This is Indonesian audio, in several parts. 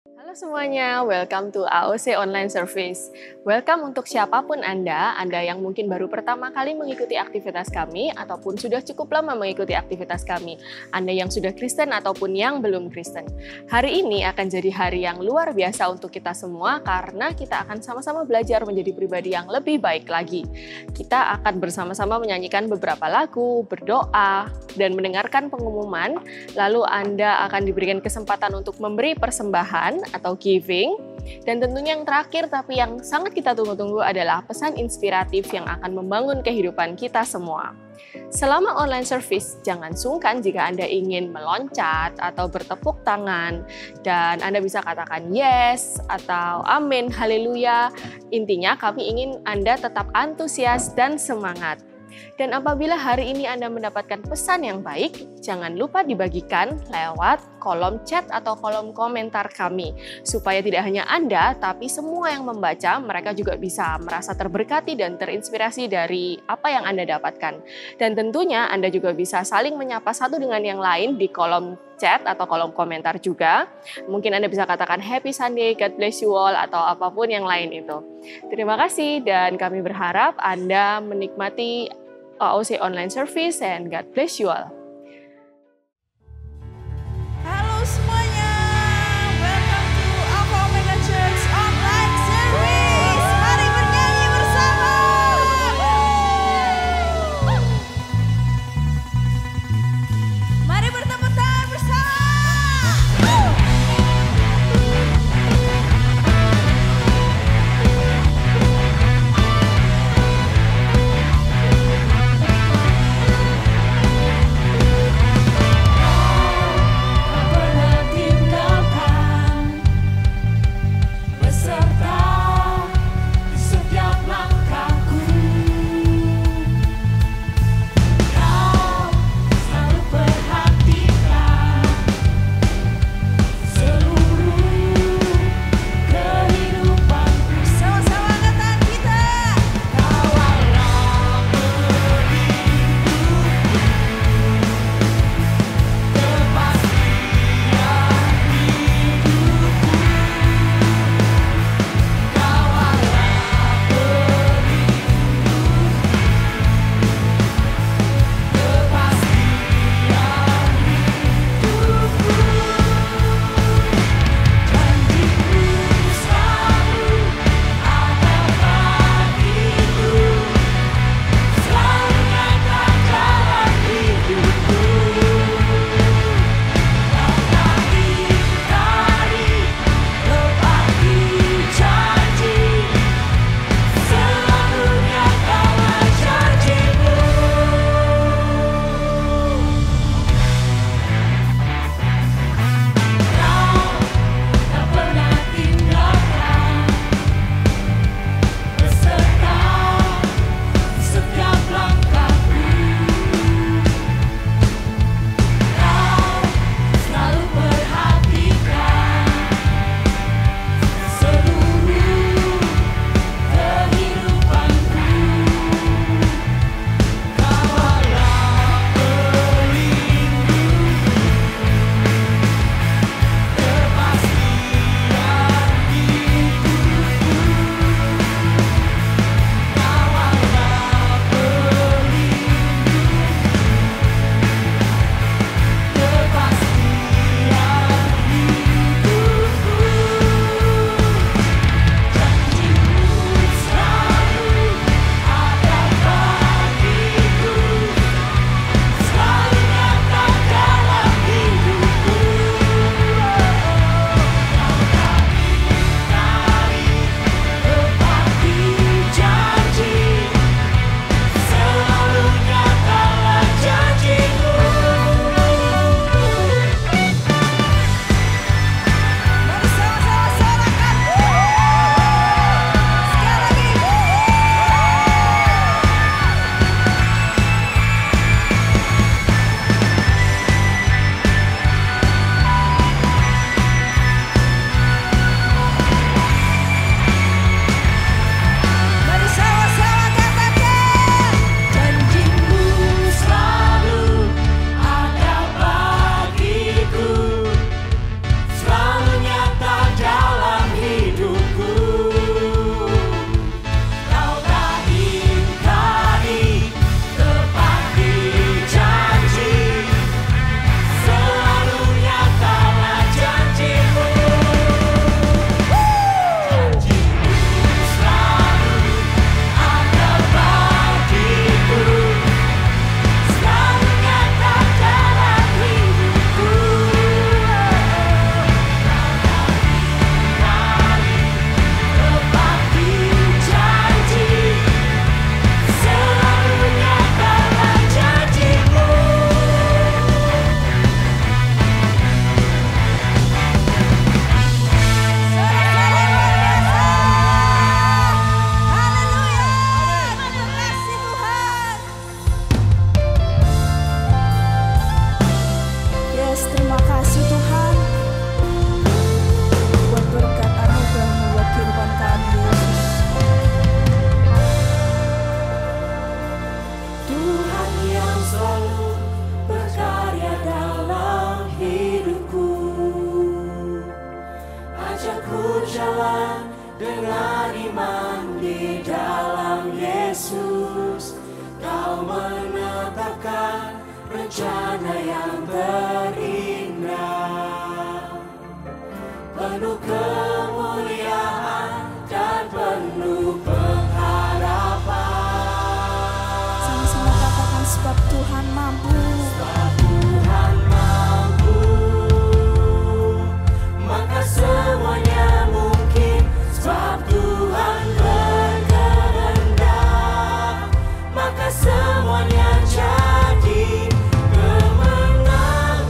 Halo semuanya, welcome to AOC Online Service. Welcome untuk siapapun Anda yang mungkin baru pertama kali mengikuti aktivitas kami ataupun sudah cukup lama mengikuti aktivitas kami. Anda yang sudah Kristen ataupun yang belum Kristen. Hari ini akan jadi hari yang luar biasa untuk kita semua karena kita akan sama-sama belajar menjadi pribadi yang lebih baik lagi. Kita akan bersama-sama menyanyikan beberapa lagu, berdoa, dan mendengarkan pengumuman. Lalu Anda akan diberikan kesempatan untuk memberi persembahan atau giving. Dan tentunya yang terakhir tapi yang sangat kita tunggu-tunggu adalah pesan inspiratif yang akan membangun kehidupan kita semua. Selama online service, jangan sungkan jika Anda ingin meloncat atau bertepuk tangan dan Anda bisa katakan yes atau amin, haleluya. Intinya kami ingin Anda tetap antusias dan semangat. Dan apabila hari ini Anda mendapatkan pesan yang baik, jangan lupa dibagikan lewat kolom chat atau kolom komentar kami. Supaya tidak hanya Anda, tapi semua yang membaca, mereka juga bisa merasa terberkati dan terinspirasi dari apa yang Anda dapatkan. Dan tentunya Anda juga bisa saling menyapa satu dengan yang lain di kolom chat atau kolom komentar juga. Mungkin Anda bisa katakan Happy Sunday, God bless you all, atau apapun yang lain itu. Terima kasih dan kami berharap Anda menikmati AOC Online Service and God bless you all. Halo semuanya, welcome to Alpha Omega Church Online Service. Mari bernyanyi bersama. Mari bertepuk tangan bersama. ajakku jalan dengan iman di dalam Yesus. Kau menetapkan rencana yang terindah, penuh kemuliaan dan penuh pengharapan. Sama-sama katakan sebab Tuhan mampu. Sebab Tuhan mampu, maka semuanya mungkin. Sebab Tuhan berkehendak, maka semuanya jadi. Kemenangan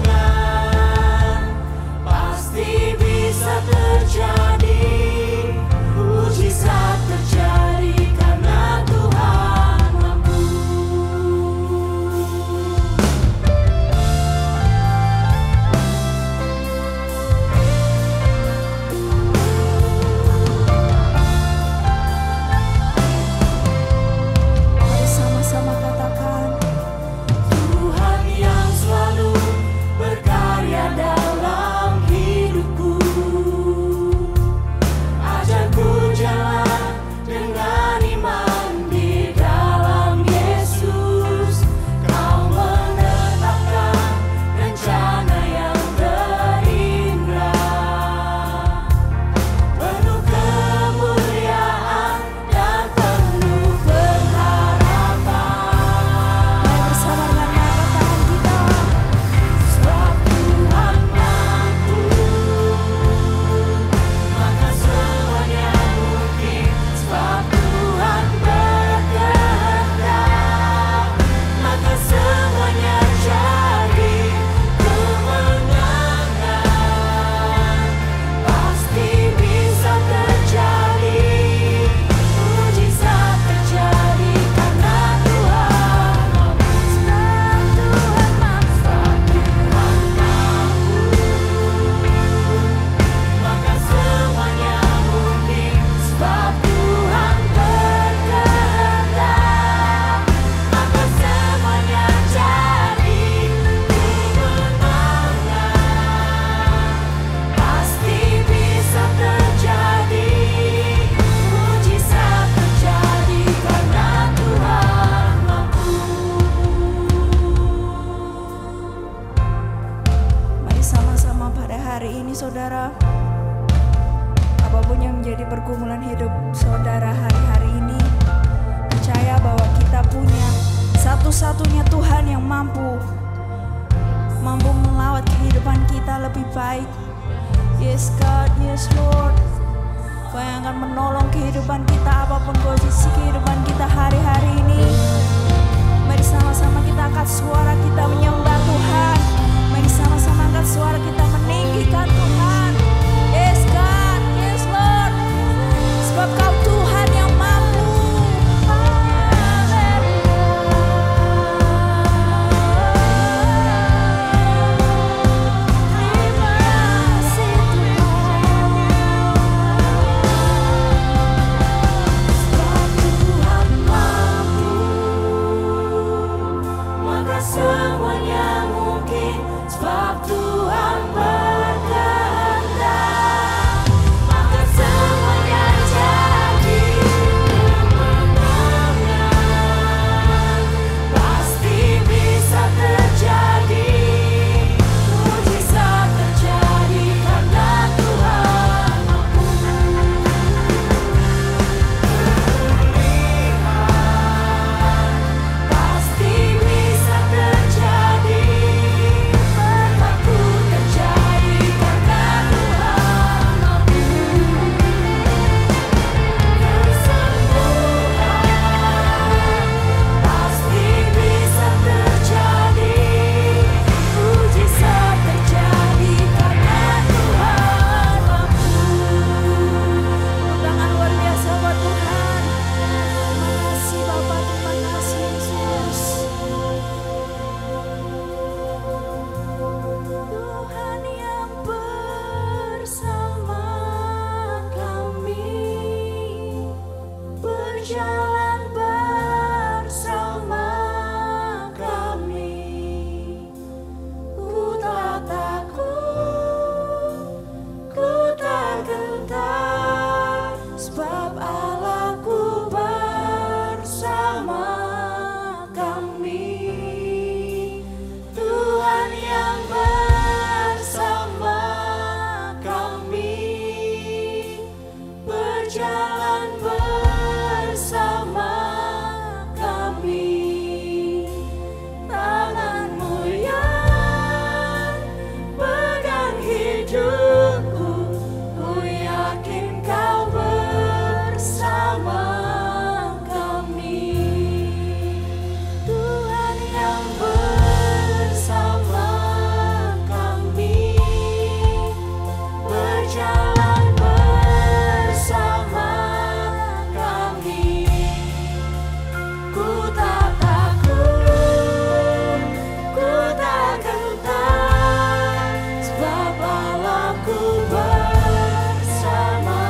pasti bisa terjadi, mujizat terjadi karena Tuhan mampu. Mari sama-sama katakan, Tuhan yang selalu berkarya dalam hidupku, ajarku jalan dengan iman di dalam Yesus. Kau menetapkan rencana yang terindah, penuh kemuliaan dan penuh pengharapan. mari bersama dengan mengangkat tangan kita. Sebab Tuhan mampu, maka semuanya mungkin. Sebab Tuhan berkehendak, maka semuanya jadi. Kemenangan pasti bisa terjadi, mujizat terjadi karena Tuhan mampu. Sebab Tuhan mampu. Tuhan mampu, maka semuanya mungkin. Sebab Tuhan berkehendak, maka semuanya jadi. Kemenangan pasti bisa terjadi, mujizat terjadi karena Tuhan mampu. Mari sama-sama pada hari ini saudara, apapun yang menjadi pergumulan hidup saudara hari-hari ini, percaya bahwa kita punya satu-satunya Tuhan yang mampu melawat kehidupan kita lebih baik. Yes God, yes Lord, Kau yang akan menolong kehidupan kita apapun kondisi kehidupan kita hari-hari ini. Mari sama-sama kita angkat suara kita menyembah Tuhan. Mari sama-sama angkat suara kita meninggikan Tuhan. Yes God, yes Lord, sebab Kau Tuhan yang mampu. Terima kasih Tuhan. Sebab Tuhan mampu, maka semuanya mungkin. Sebab Tuhan berkehendak, berjalan bersama kami. Tangan-Mu yang pegang hidupku, ku yakin Kau bersama kami. Tuhan yang bersama kami, berjalan bersama kami. Ku tak takut, ku tak gentar, sebab Allahku bersama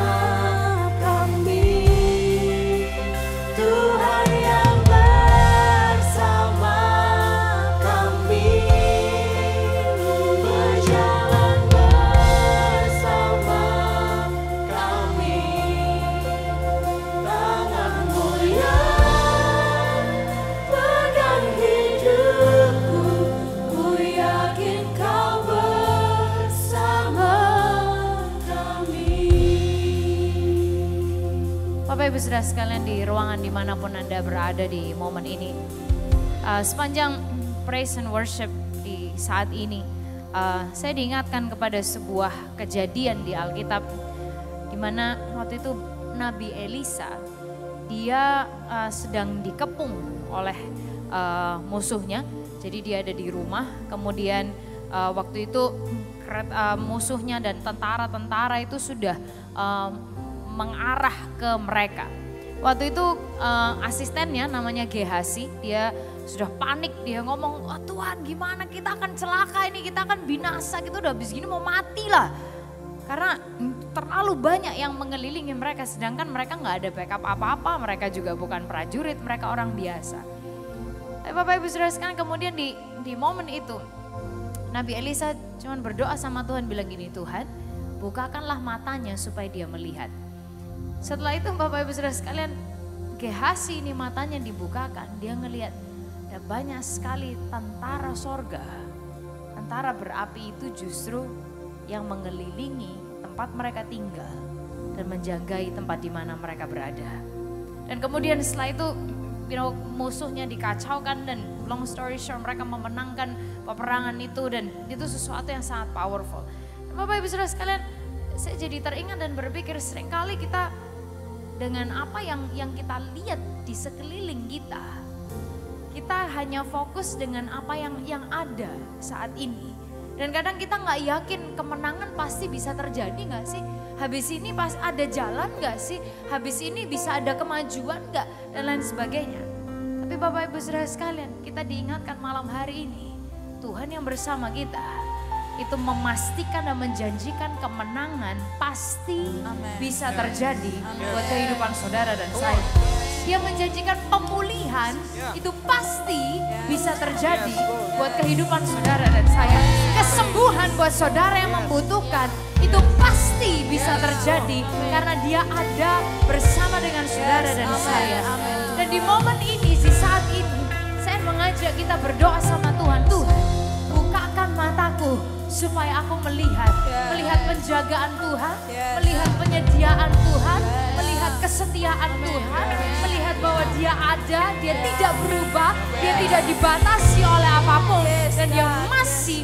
kami. Tuhan yang bersama kami, berjalan bersama kami. Tangan-Mu yang pegang hidupku, ku yakin Kau bersama kami. Bapak Ibu Saudara sekalian di ruangan dimanapun Anda berada di momen ini. Sepanjang praise and worship di saat ini, saya diingatkan kepada sebuah kejadian di Alkitab. Di mana waktu itu Nabi Elisa, dia sedang dikepung oleh musuhnya. Jadi dia ada di rumah, kemudian waktu itu musuhnya dan tentara-tentara itu sudah mengarah ke mereka. Waktu itu asistennya namanya Gehasi, dia sudah panik, dia ngomong, "Oh Tuhan, gimana kita akan celaka ini, kita akan binasa, kita udah habis gini mau mati lah." Karena terlalu banyak yang mengelilingi mereka, sedangkan mereka nggak ada backup apa-apa, mereka juga bukan prajurit, mereka orang biasa. Tapi Bapak Ibu Saudara sekalian, kemudian di momen itu Nabi Elisa cuma berdoa sama Tuhan, bilang gini, "Tuhan, bukakanlah matanya supaya dia melihat." Setelah itu Bapak Ibu Saudara sekalian, Gehasi ini matanya dibukakan, dia ngelihat ada banyak sekali tentara sorga. Tentara berapi itu justru yang mengelilingi tempat mereka tinggal dan menjagai tempat di mana mereka berada. Dan kemudian setelah itu musuhnya dikacaukan dan long story short mereka memenangkan peperangan itu, dan itu sesuatu yang sangat powerful. Bapak Ibu Saudara sekalian, saya jadi teringat dan berpikir seringkali kita dengan apa yang kita lihat di sekeliling kita, kita hanya fokus dengan apa yang ada saat ini. Dan kadang kita nggak yakin kemenangan pasti bisa terjadi nggak sih? Habis ini pas ada jalan nggak sih? Habis ini bisa ada kemajuan nggak? Dan lain sebagainya. Tapi Bapak Ibu Saudara sekalian, kita diingatkan malam hari ini, Tuhan yang bersama kita itu memastikan dan menjanjikan kemenangan pasti bisa terjadi buat kehidupan saudara dan saya. Dia menjanjikan pemulihan itu pasti bisa terjadi buat kehidupan saudara dan saya. Kesembuhan buat saudara yang membutuhkan itu pasti bisa terjadi karena dia ada bersama dengan saudara dan saya. Dan di momen ini, di saat ini, saya mengajak kita berdoa sama Tuhan. Tuhan, bukakan mataku supaya aku melihat penjagaan Tuhan, melihat penyediaan Tuhan, melihat kesetiaan Tuhan, melihat bahwa dia ada, dia tidak berubah, dia tidak dibatasi oleh apapun, dan dia masih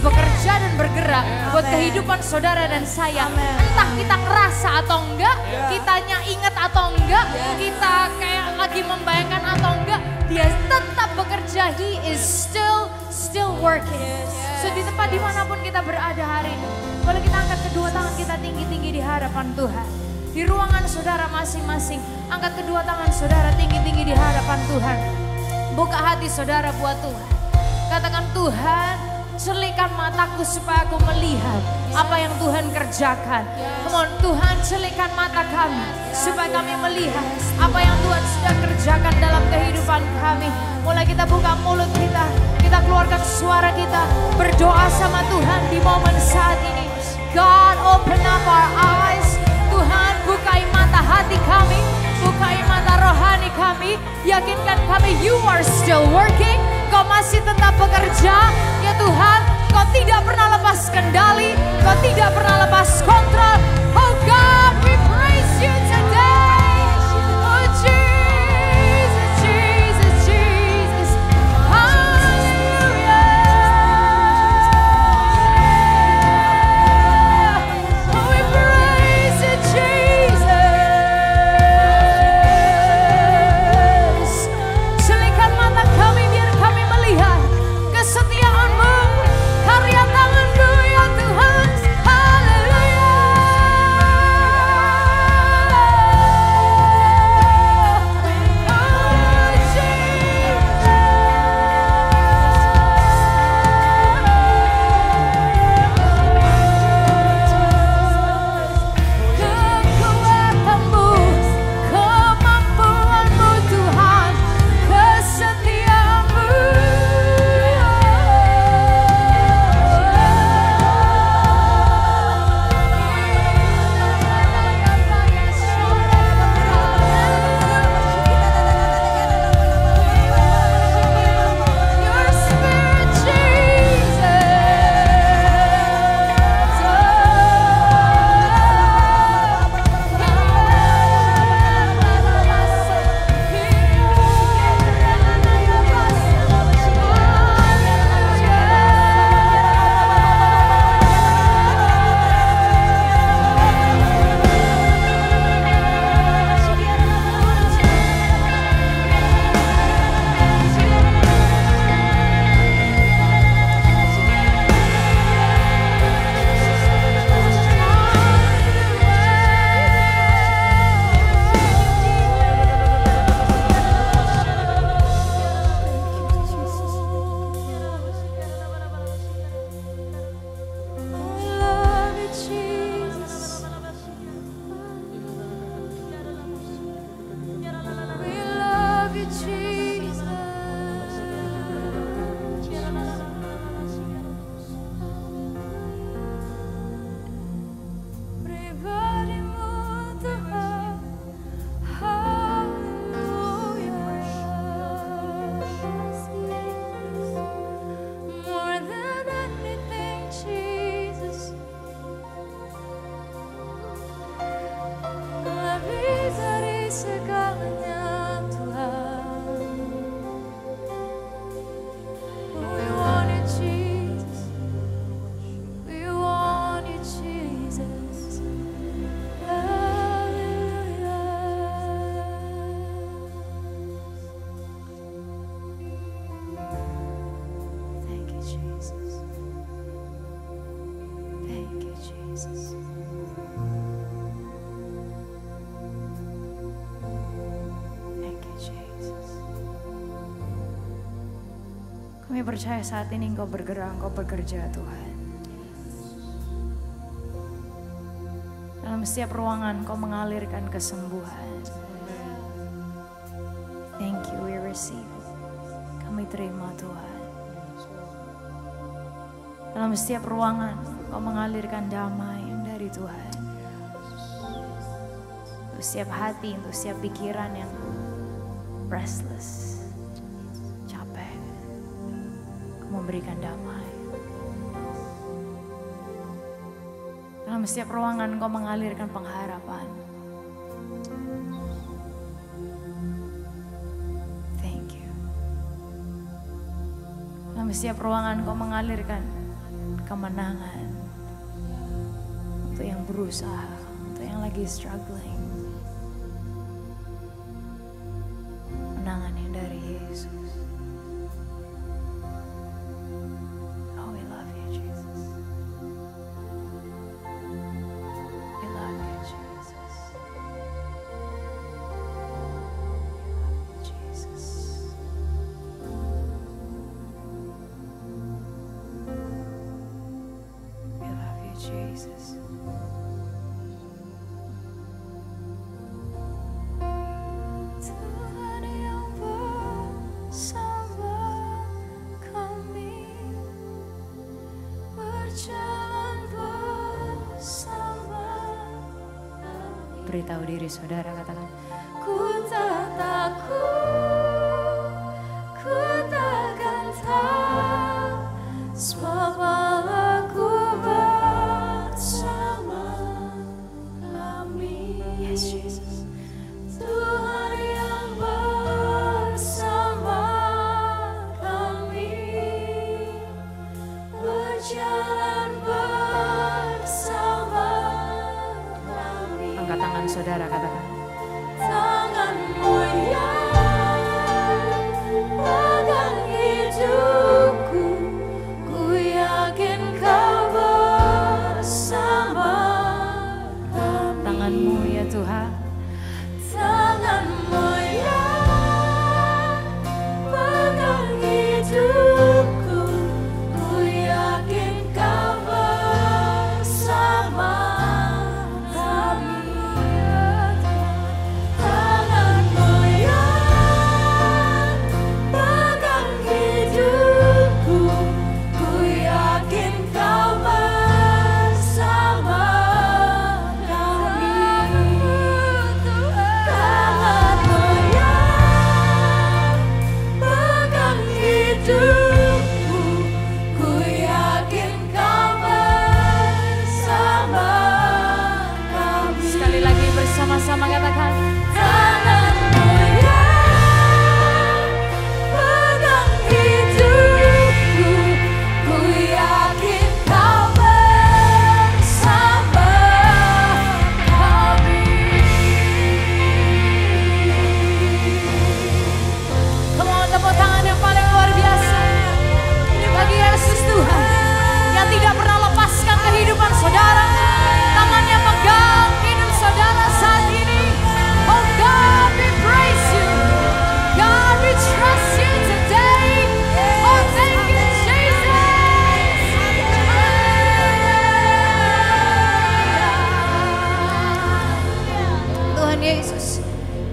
bekerja dan bergerak buat kehidupan saudara dan saya. Entah kita ngerasa atau enggak, kitanya ingat atau enggak, kita kayak lagi membayangkan atau enggak, dia tetap bekerja. He is still working. So di tempat dimanapun kita berada hari ini, boleh kita angkat kedua tangan kita tinggi-tinggi di hadapan Tuhan. Di ruangan saudara masing-masing, angkat kedua tangan saudara tinggi-tinggi di hadapan Tuhan. Buka hati saudara buat Tuhan. Katakan, Tuhan, celikkan mataku supaya aku melihat apa yang Tuhan kerjakan. Come on, Tuhan, celikkan mata kami supaya kami melihat apa yang Tuhan sedang kerjakan dalam kehidupan kami. Mulai kita buka mulut kita keluarkan suara kita, berdoa sama Tuhan di momen saat ini. God, open up our eyes. Tuhan, bukai mata hati kami, bukai mata rohani kami, yakinkan kami you are still working, Kau masih tetap bekerja. Ya Tuhan, Kau tidak pernah lepas kendali, Kau tidak pernah lepas kontrol. Oh God, we praise you. segalanya Tuhan. We want you Jesus, we want you Jesus. Hallelujah. Thank you Jesus. Thank you Jesus. Thank you Jesus. Kami percaya saat ini Engkau bergerak, Engkau bekerja Tuhan. Dalam setiap ruangan Engkau mengalirkan kesembuhan. Thank you, we receive it. Kami terima Tuhan. Dalam setiap ruangan Engkau mengalirkan damai yang dari Tuhan. Untuk setiap hati, untuk setiap pikiran yang restless, capek, Engkau memberikan damai. Dalam setiap ruangan Engkau mengalirkan pengharapan. Thank you. Dalam setiap ruangan Engkau mengalirkan kemenangan untuk yang berusaha, untuk yang lagi struggling. Kemenangan yang dari Yesus. Oh, we love you Jesus. We love you Jesus. Jesus. We love you Jesus. Tuhan yang bersama kami, berjalan bersama kami. Beritahu diri saudara, katakan, ku tak takut, ku takkan takut, sebab Allahku bersama kami. Yes, Jesus. Tuhan yang bersama kami, berjalan bersama kami. Angkat tangan saudara, katakan. Tanganmu yang pegang hidupku, ku yakin Kau bersama kami. Tanganmu ya Tuhan. Tanganmu yang pegang hidupku, ku yakin Kau bersama kami. Tanganmu yang pegang hidupku, ku yakin Kau bersama kami. Tanganmu yang pegang hidupku, ku yakin Kau bersama kami. Sekali lagi bersama-sama katakan. Tanganmu yang pegang hidupku, ku yakin Kau bersama kami. Come on, tepuk tangan yang paling luar biasa. Ini bagi Yesus Tuhan yang tidak pernah lepaskan kehidupan saudara. Tangannya pegang hidup saudara saat ini. Oh God, we praise you. God, we trust you today. Oh, thank you, Jesus. Tuhan Yesus,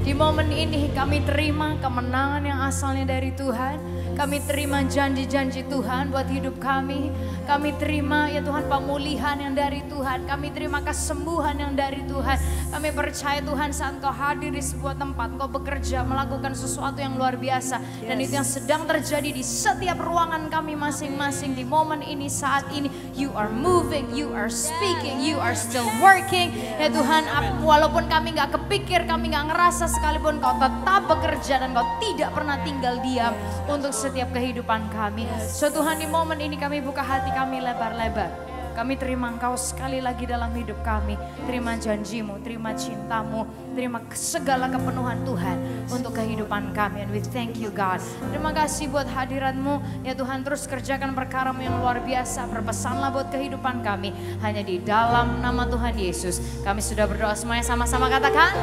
di momen ini kami terima kemenangan yang asalnya dari Tuhan. Kami terima janji-janji Tuhan buat hidup kami. Kami terima ya Tuhan pemulihan yang dari Tuhan. Kami terima kesembuhan yang dari Tuhan. Kami percaya Tuhan saat Kau hadir di sebuah tempat, Kau bekerja melakukan sesuatu yang luar biasa. Dan itu yang sedang terjadi di setiap ruangan kami masing-masing di momen ini, saat ini. You are moving, you are speaking, you are still working. Ya Tuhan, walaupun kami gak kepikir, kami gak ngerasa sekalipun, Kau tetap bekerja dan Kau tidak pernah tinggal diam untuk setiap kehidupan kami. So Tuhan, di momen ini kami buka hati kami lebar-lebar. Kami terima Engkau sekali lagi dalam hidup kami. Terima janji-Mu, terima cinta-Mu, terima segala kepenuhan Tuhan untuk kehidupan kami. And we thank you God. Terima kasih buat hadirat-Mu. Ya Tuhan, terus kerjakan perkara-Mu yang luar biasa. Berpesanlah buat kehidupan kami. Hanya di dalam nama Tuhan Yesus. Kami sudah berdoa semuanya sama-sama katakan.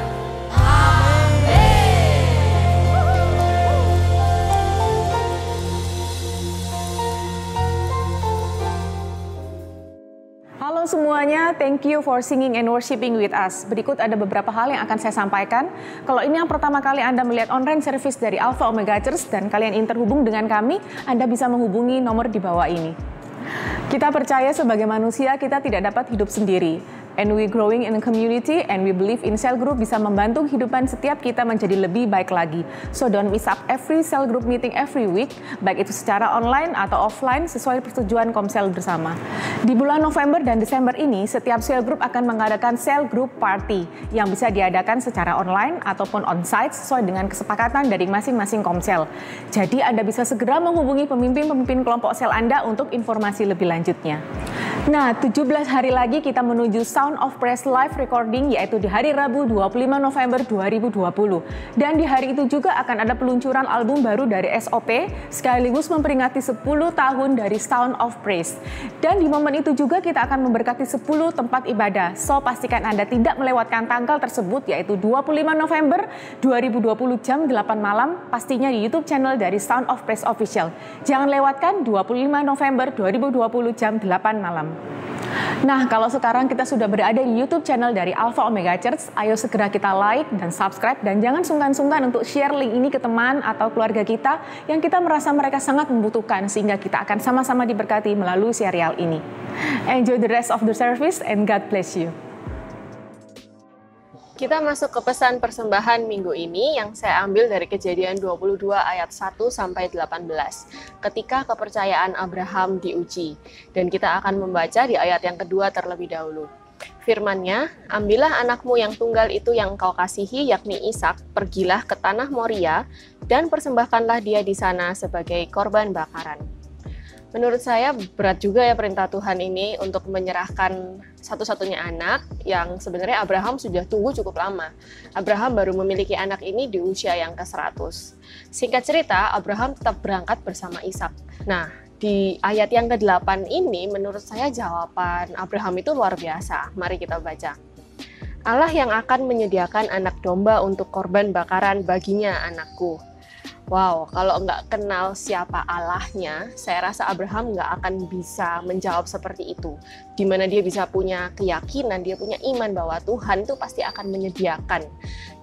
Amin. Halo semuanya, thank you for singing and worshiping with us. Berikut ada beberapa hal yang akan saya sampaikan. Kalau ini yang pertama kali Anda melihat online service dari Alpha Omega Church dan kalian ingin terhubung dengan kami, Anda bisa menghubungi nomor di bawah ini. Kita percaya sebagai manusia kita tidak dapat hidup sendiri. And we growing in a community and we believe in cell group bisa membantu kehidupan setiap kita menjadi lebih baik lagi. So don't miss up every cell group meeting every week, baik itu secara online atau offline sesuai persetujuan Komsel bersama. Di bulan November dan Desember ini, setiap cell group akan mengadakan cell group party yang bisa diadakan secara online ataupun on-site sesuai dengan kesepakatan dari masing-masing Komsel. Jadi Anda bisa segera menghubungi pemimpin-pemimpin kelompok sel Anda untuk informasi lebih lanjutnya. Nah, 17 hari lagi kita menuju Sound of Praise live recording, yaitu di hari Rabu 25 November 2020. Dan di hari itu juga akan ada peluncuran album baru dari SOP, sekaligus memperingati 10 tahun dari Sound of Praise. Dan di momen itu juga kita akan memberkati 10 tempat ibadah. So, pastikan Anda tidak melewatkan tanggal tersebut, yaitu 25 November 2020 jam 8 malam, pastinya di YouTube channel dari Sound of Praise Official. Jangan lewatkan 25 November 2020 jam 8 malam. Nah, kalau sekarang kita sudah berada di YouTube channel dari Alpha Omega Church, ayo segera kita like dan subscribe dan jangan sungkan-sungkan untuk share link ini ke teman atau keluarga kita yang kita merasa mereka sangat membutuhkan sehingga kita akan sama-sama diberkati melalui serial ini. Enjoy the rest of the service and God bless you. Kita masuk ke pesan persembahan minggu ini yang saya ambil dari Kejadian 22 ayat 1 sampai 18. Ketika kepercayaan Abraham diuji. Dan kita akan membaca di ayat yang kedua terlebih dahulu. Firman-Nya, ambillah anakmu yang tunggal itu yang engkau kasihi, yakni Ishak, pergilah ke tanah Moria, dan persembahkanlah dia di sana sebagai korban bakaran. Menurut saya berat juga ya perintah Tuhan ini untuk menyerahkan satu-satunya anak yang sebenarnya Abraham sudah tunggu cukup lama. Abraham baru memiliki anak ini di usia yang ke-100. Singkat cerita, Abraham tetap berangkat bersama Ishak. Nah, di ayat yang ke-8 ini menurut saya jawaban Abraham itu luar biasa. Mari kita baca. Allah yang akan menyediakan anak domba untuk korban bakaran baginya, anakku. Wow, kalau nggak kenal siapa Allahnya, saya rasa Abraham nggak akan bisa menjawab seperti itu. Di mana dia bisa punya keyakinan, dia punya iman bahwa Tuhan itu pasti akan menyediakan.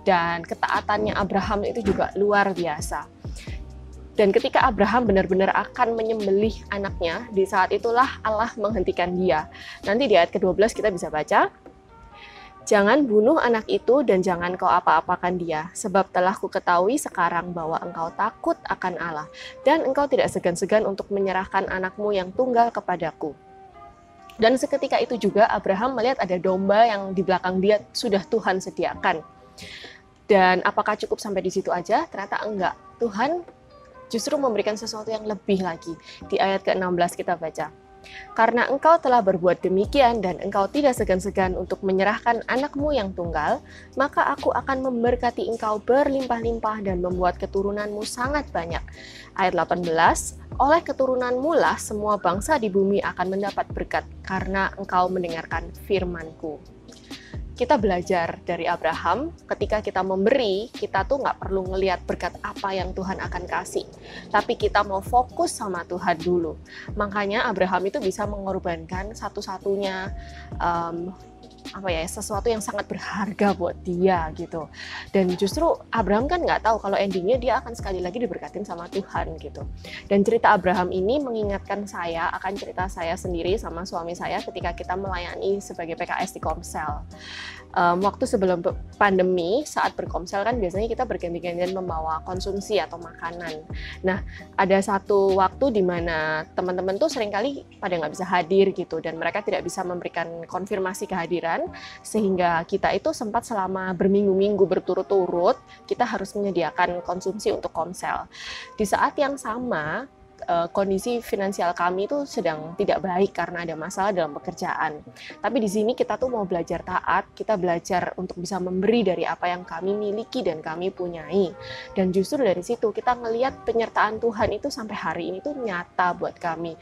Dan ketaatannya Abraham itu juga luar biasa. Dan ketika Abraham benar-benar akan menyembelih anaknya, di saat itulah Allah menghentikan dia. Nanti di ayat ke-12 kita bisa baca, jangan bunuh anak itu dan jangan kau apa-apakan dia, sebab telah kuketahui sekarang bahwa engkau takut akan Allah, dan engkau tidak segan-segan untuk menyerahkan anakmu yang tunggal kepadaku. Dan seketika itu juga Abraham melihat ada domba yang di belakang dia sudah Tuhan sediakan. Dan apakah cukup sampai di situ aja? Ternyata enggak. Tuhan justru memberikan sesuatu yang lebih lagi. Di ayat ke-16 kita baca. Karena engkau telah berbuat demikian dan engkau tidak segan-segan untuk menyerahkan anakmu yang tunggal, maka aku akan memberkati engkau berlimpah-limpah dan membuat keturunanmu sangat banyak. Ayat 18, oleh keturunanmu lah semua bangsa di bumi akan mendapat berkat karena engkau mendengarkan firman-Ku. Kita belajar dari Abraham, ketika kita memberi, kita tuh nggak perlu ngelihat berkat apa yang Tuhan akan kasih. Tapi kita mau fokus sama Tuhan dulu. Makanya Abraham itu bisa mengorbankan satu-satunya sesuatu yang sangat berharga buat dia gitu. Dan justru Abraham kan nggak tahu kalau endingnya dia akan sekali lagi diberkatin sama Tuhan gitu. Dan cerita Abraham ini mengingatkan saya akan cerita saya sendiri sama suami saya ketika kita melayani sebagai PKS di Komsel. Waktu sebelum pandemi, saat berkomsel kan biasanya kita berganti-gantian membawa konsumsi atau makanan. Nah, ada satu waktu di mana teman-teman tuh seringkali pada nggak bisa hadir gitu, dan mereka tidak bisa memberikan konfirmasi kehadiran, sehingga kita itu sempat selama berminggu-minggu berturut-turut, kita harus menyediakan konsumsi untuk komsel. Di saat yang sama, kondisi finansial kami itu sedang tidak baik karena ada masalah dalam pekerjaan. Tapi di sini kita tuh mau belajar taat, kita belajar untuk bisa memberi dari apa yang kami miliki dan kami punyai. Dan justru dari situ kita ngelihat penyertaan Tuhan itu sampai hari ini tuh nyata buat kami.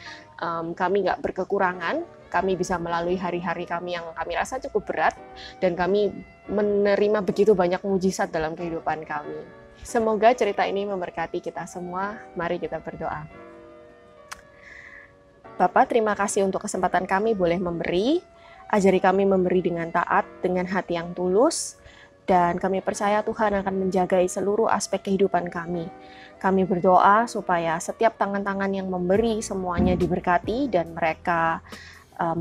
Kami nggak berkekurangan, kami bisa melalui hari-hari kami yang kami rasa cukup berat, dan kami menerima begitu banyak mujizat dalam kehidupan kami. Semoga cerita ini memberkati kita semua. Mari kita berdoa. Bapak, terima kasih untuk kesempatan kami boleh memberi. Ajari kami memberi dengan taat, dengan hati yang tulus, dan kami percaya Tuhan akan menjagai seluruh aspek kehidupan kami. Kami berdoa supaya setiap tangan-tangan yang memberi semuanya diberkati dan mereka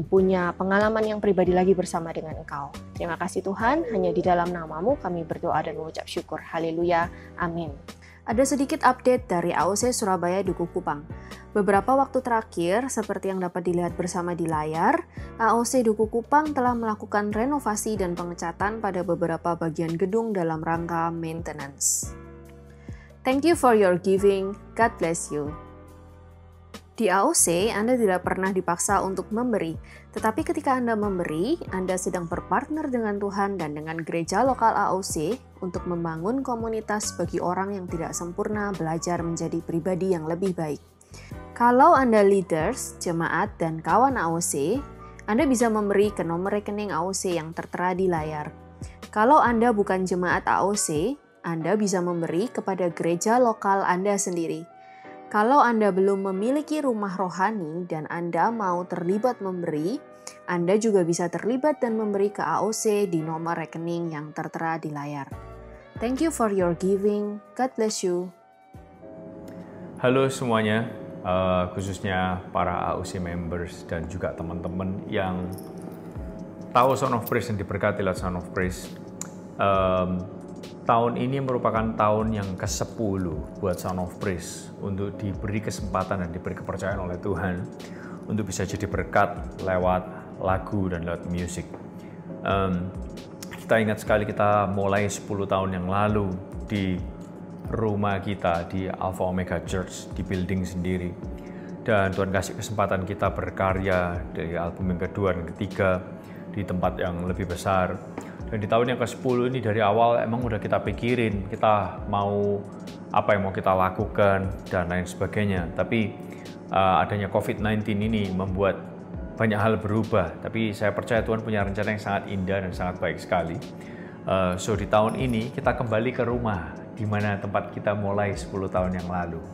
punya pengalaman yang pribadi lagi bersama dengan Engkau. Terima kasih Tuhan, hanya di dalam nama-Mu kami berdoa dan mengucap syukur. Haleluya, amin. Ada sedikit update dari AOC Surabaya Dukuh Kupang. Beberapa waktu terakhir, seperti yang dapat dilihat bersama di layar, AOC Dukuh Kupang telah melakukan renovasi dan pengecatan pada beberapa bagian gedung dalam rangka maintenance. Thank you for your giving. God bless you. Di AOC, Anda tidak pernah dipaksa untuk memberi, tetapi ketika Anda memberi, Anda sedang berpartner dengan Tuhan dan dengan gereja lokal AOC untuk membangun komunitas bagi orang yang tidak sempurna belajar menjadi pribadi yang lebih baik. Kalau Anda leaders, jemaat, dan kawan AOC, Anda bisa memberi ke nomor rekening AOC yang tertera di layar. Kalau Anda bukan jemaat AOC, Anda bisa memberi kepada gereja lokal Anda sendiri. Kalau Anda belum memiliki rumah rohani dan Anda mau terlibat memberi, Anda juga bisa terlibat dan memberi ke AOC di nomor rekening yang tertera di layar. Thank you for your giving. God bless you. Halo semuanya, khususnya para AOC members dan juga teman-teman yang tahu Sound of Praise dan diberkati lewat Sound of Praise. Tahun ini merupakan tahun yang ke-10 buat Sound of Praise untuk diberi kesempatan dan diberi kepercayaan oleh Tuhan untuk bisa jadi berkat lewat lagu dan lewat musik. Kita ingat sekali kita mulai 10 tahun yang lalu di rumah kita di Alpha Omega Church di building sendiri, dan Tuhan kasih kesempatan kita berkarya dari album yang kedua dan ketiga di tempat yang lebih besar. Dan di tahun yang ke-10 ini dari awal emang udah kita pikirin kita mau apa yang mau kita lakukan dan lain sebagainya. Tapi adanya COVID-19 ini membuat banyak hal berubah. Tapi saya percaya Tuhan punya rencana yang sangat indah dan sangat baik sekali. So di tahun ini kita kembali ke rumah di mana tempat kita mulai 10 tahun yang lalu.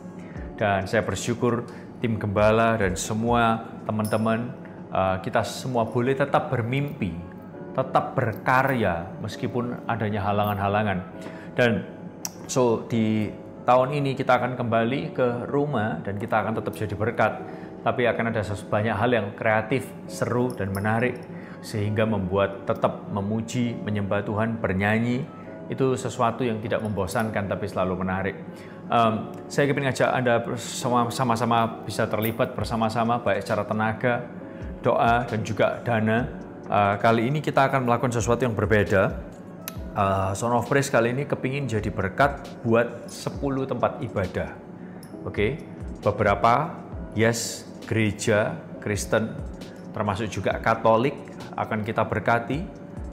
Dan saya bersyukur tim gembala dan semua teman-teman kita semua boleh tetap bermimpi, tetap berkarya meskipun adanya halangan-halangan. Dan so di tahun ini kita akan kembali ke rumah dan kita akan tetap jadi berkat, tapi akan ada banyak hal yang kreatif, seru, dan menarik sehingga membuat tetap memuji, menyembah Tuhan, bernyanyi itu sesuatu yang tidak membosankan tapi selalu menarik. Saya ingin ngajak Anda sama-sama bisa terlibat bersama-sama baik secara tenaga, doa, dan juga dana. Kali ini kita akan melakukan sesuatu yang berbeda. Sound of Praise kali ini kepingin jadi berkat buat 10 tempat ibadah. Oke, beberapa gereja Kristen, termasuk juga Katolik akan kita berkati,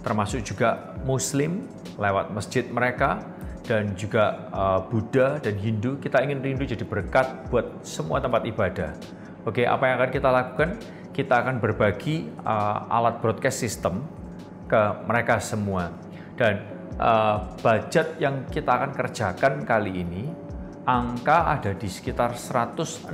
termasuk juga Muslim lewat masjid mereka, dan juga Buddha dan Hindu. Kita ingin rindu jadi berkat buat semua tempat ibadah. Oke, apa yang akan kita lakukan? Kita akan berbagi alat broadcast system ke mereka semua. Dan budget yang kita akan kerjakan kali ini, angka ada di sekitar 167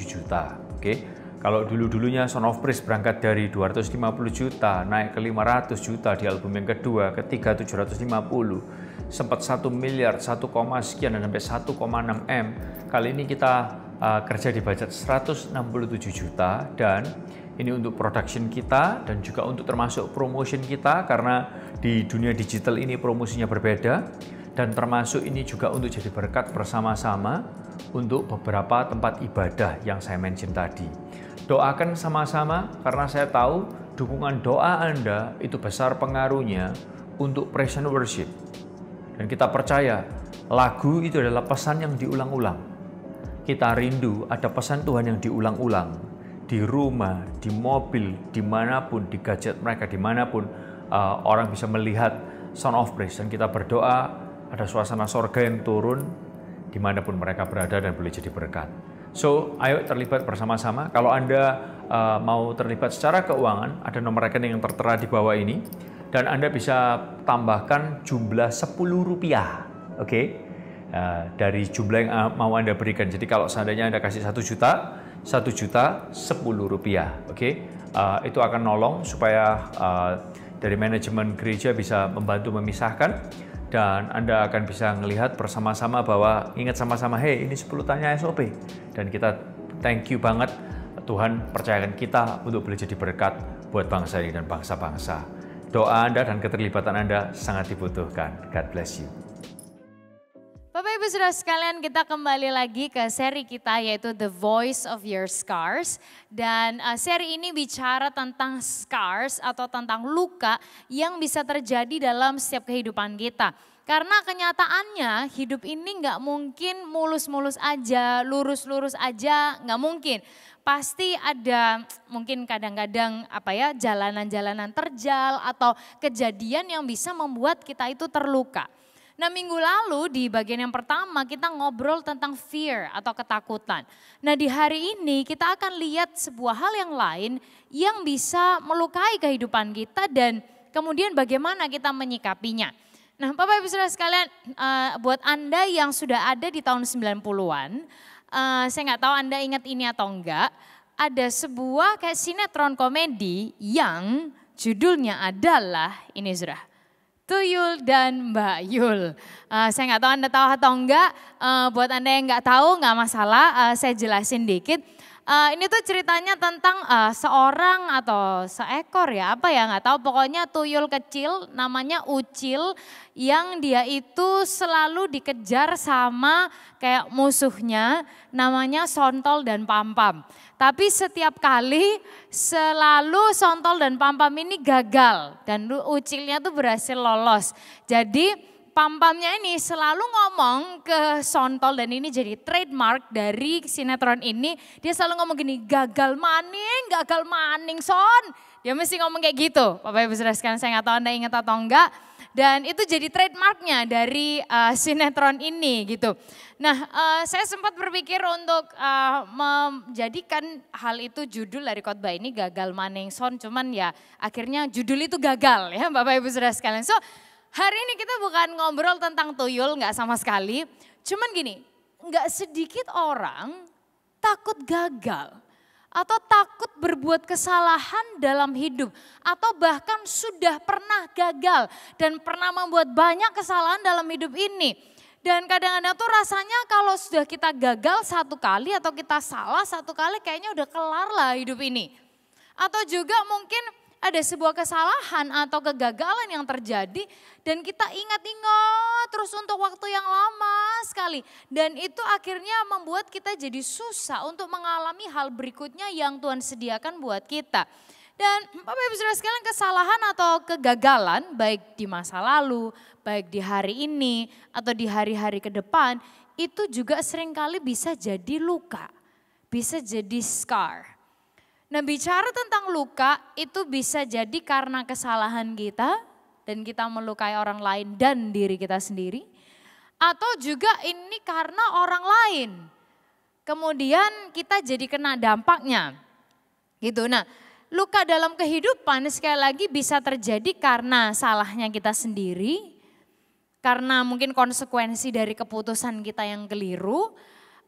juta. Oke, Kalau dulu-dulunya Son of Praise berangkat dari 250 juta, naik ke 500 juta di album yang kedua, ketiga 750, sempat 1 miliar, 1, sekian dan sampai 1,6 M. Kali ini kita kerja di budget 167 juta dan ini untuk production kita dan juga untuk termasuk promotion kita karena di dunia digital ini promosinya berbeda dan termasuk ini juga untuk jadi berkat bersama-sama untuk beberapa tempat ibadah yang saya mention tadi. Doakan sama-sama karena saya tahu dukungan doa Anda itu besar pengaruhnya untuk praise and worship. Dan kita percaya lagu itu adalah pesan yang diulang-ulang. Kita rindu ada pesan Tuhan yang diulang-ulang. Di rumah, di mobil, dimanapun, di gadget mereka, dimanapun orang bisa melihat Son of Praise. Dan kita berdoa ada suasana sorga yang turun dimanapun mereka berada dan boleh jadi berkat. So, ayo terlibat bersama-sama. Kalau Anda mau terlibat secara keuangan, ada nomor rekening yang tertera di bawah ini. Dan Anda bisa tambahkan jumlah Rp10, oke? Dari jumlah yang mau Anda berikan. Jadi kalau seandainya Anda kasih 1 juta, 1 juta Rp10, oke? Itu akan nolong supaya dari manajemen gereja bisa membantu memisahkan. Dan Anda akan bisa melihat bersama-sama bahwa ingat sama-sama, hey ini 10 tanya SOP. Dan kita thank you banget Tuhan percayakan kita untuk boleh jadi berkat buat bangsa ini dan bangsa-bangsa. Doa Anda dan keterlibatan Anda sangat dibutuhkan. God bless you. Bapak Ibu Saudara sekalian, kita kembali lagi ke seri kita yaitu The Voice of Your Scars. Dan seri ini bicara tentang scars atau tentang luka yang bisa terjadi dalam setiap kehidupan kita. Karena kenyataannya hidup ini nggak mungkin mulus-mulus aja, lurus-lurus aja, nggak mungkin. Pasti ada mungkin kadang-kadang jalanan-jalanan terjal atau kejadian yang bisa membuat kita itu terluka. Nah minggu lalu di bagian yang pertama kita ngobrol tentang fear atau ketakutan. Nah di hari ini kita akan lihat sebuah hal yang lain yang bisa melukai kehidupan kita dan kemudian bagaimana kita menyikapinya. Nah Bapak Ibu Saudara sekalian, buat Anda yang sudah ada di tahun 90-an, saya nggak tahu Anda ingat ini atau enggak, ada sebuah kayak sinetron komedi yang judulnya adalah ini Saudara. Tuyul dan Mbak Yul. Saya nggak tahu Anda tahu atau enggak, buat Anda yang nggak tahu nggak masalah, saya jelasin dikit. Ini tuh ceritanya tentang seorang atau seekor nggak tahu, pokoknya tuyul kecil namanya Ucil yang dia itu selalu dikejar sama kayak musuhnya namanya Sontol dan Pampam. Tapi setiap kali selalu Sontol dan Pampam ini gagal dan Ucilnya tuh berhasil lolos. Jadi Pampamnya ini selalu ngomong ke Sontol dan ini jadi trademark dari sinetron ini. Dia selalu ngomong gini, gagal maning Son. Dia mesti ngomong kayak gitu. Bapak Ibu Saudara sekalian, saya nggak tahu Anda ingat atau enggak. Dan itu jadi trademarknya dari sinetron ini gitu. Nah saya sempat berpikir untuk menjadikan hal itu judul dari khotbah ini, gagal maning Son. Cuman ya akhirnya judul itu gagal ya Bapak Ibu Saudara sekalian. So hari ini kita bukan ngobrol tentang tuyul, nggak sama sekali. Cuman gini, nggak sedikit orang takut gagal. Atau takut berbuat kesalahan dalam hidup. Atau bahkan sudah pernah gagal dan pernah membuat banyak kesalahan dalam hidup ini. Dan kadang-kadang tuh rasanya kalau sudah kita gagal satu kali atau kita salah satu kali kayaknya udah kelar lah hidup ini. Atau juga mungkin ada sebuah kesalahan atau kegagalan yang terjadi dan kita ingat-ingat terus untuk waktu yang lama sekali. Dan itu akhirnya membuat kita jadi susah untuk mengalami hal berikutnya yang Tuhan sediakan buat kita. Dan Bapak Ibu Saudara sekalian, kesalahan atau kegagalan baik di masa lalu, baik di hari ini atau di hari-hari ke depan itu juga seringkali bisa jadi luka, bisa jadi scar. Nah bicara tentang luka itu bisa jadi karena kesalahan kita dan kita melukai orang lain dan diri kita sendiri. Atau juga ini karena orang lain. Kemudian kita jadi kena dampaknya. Gitu. Nah luka dalam kehidupan sekali lagi bisa terjadi karena salahnya kita sendiri. Karena mungkin konsekuensi dari keputusan kita yang keliru.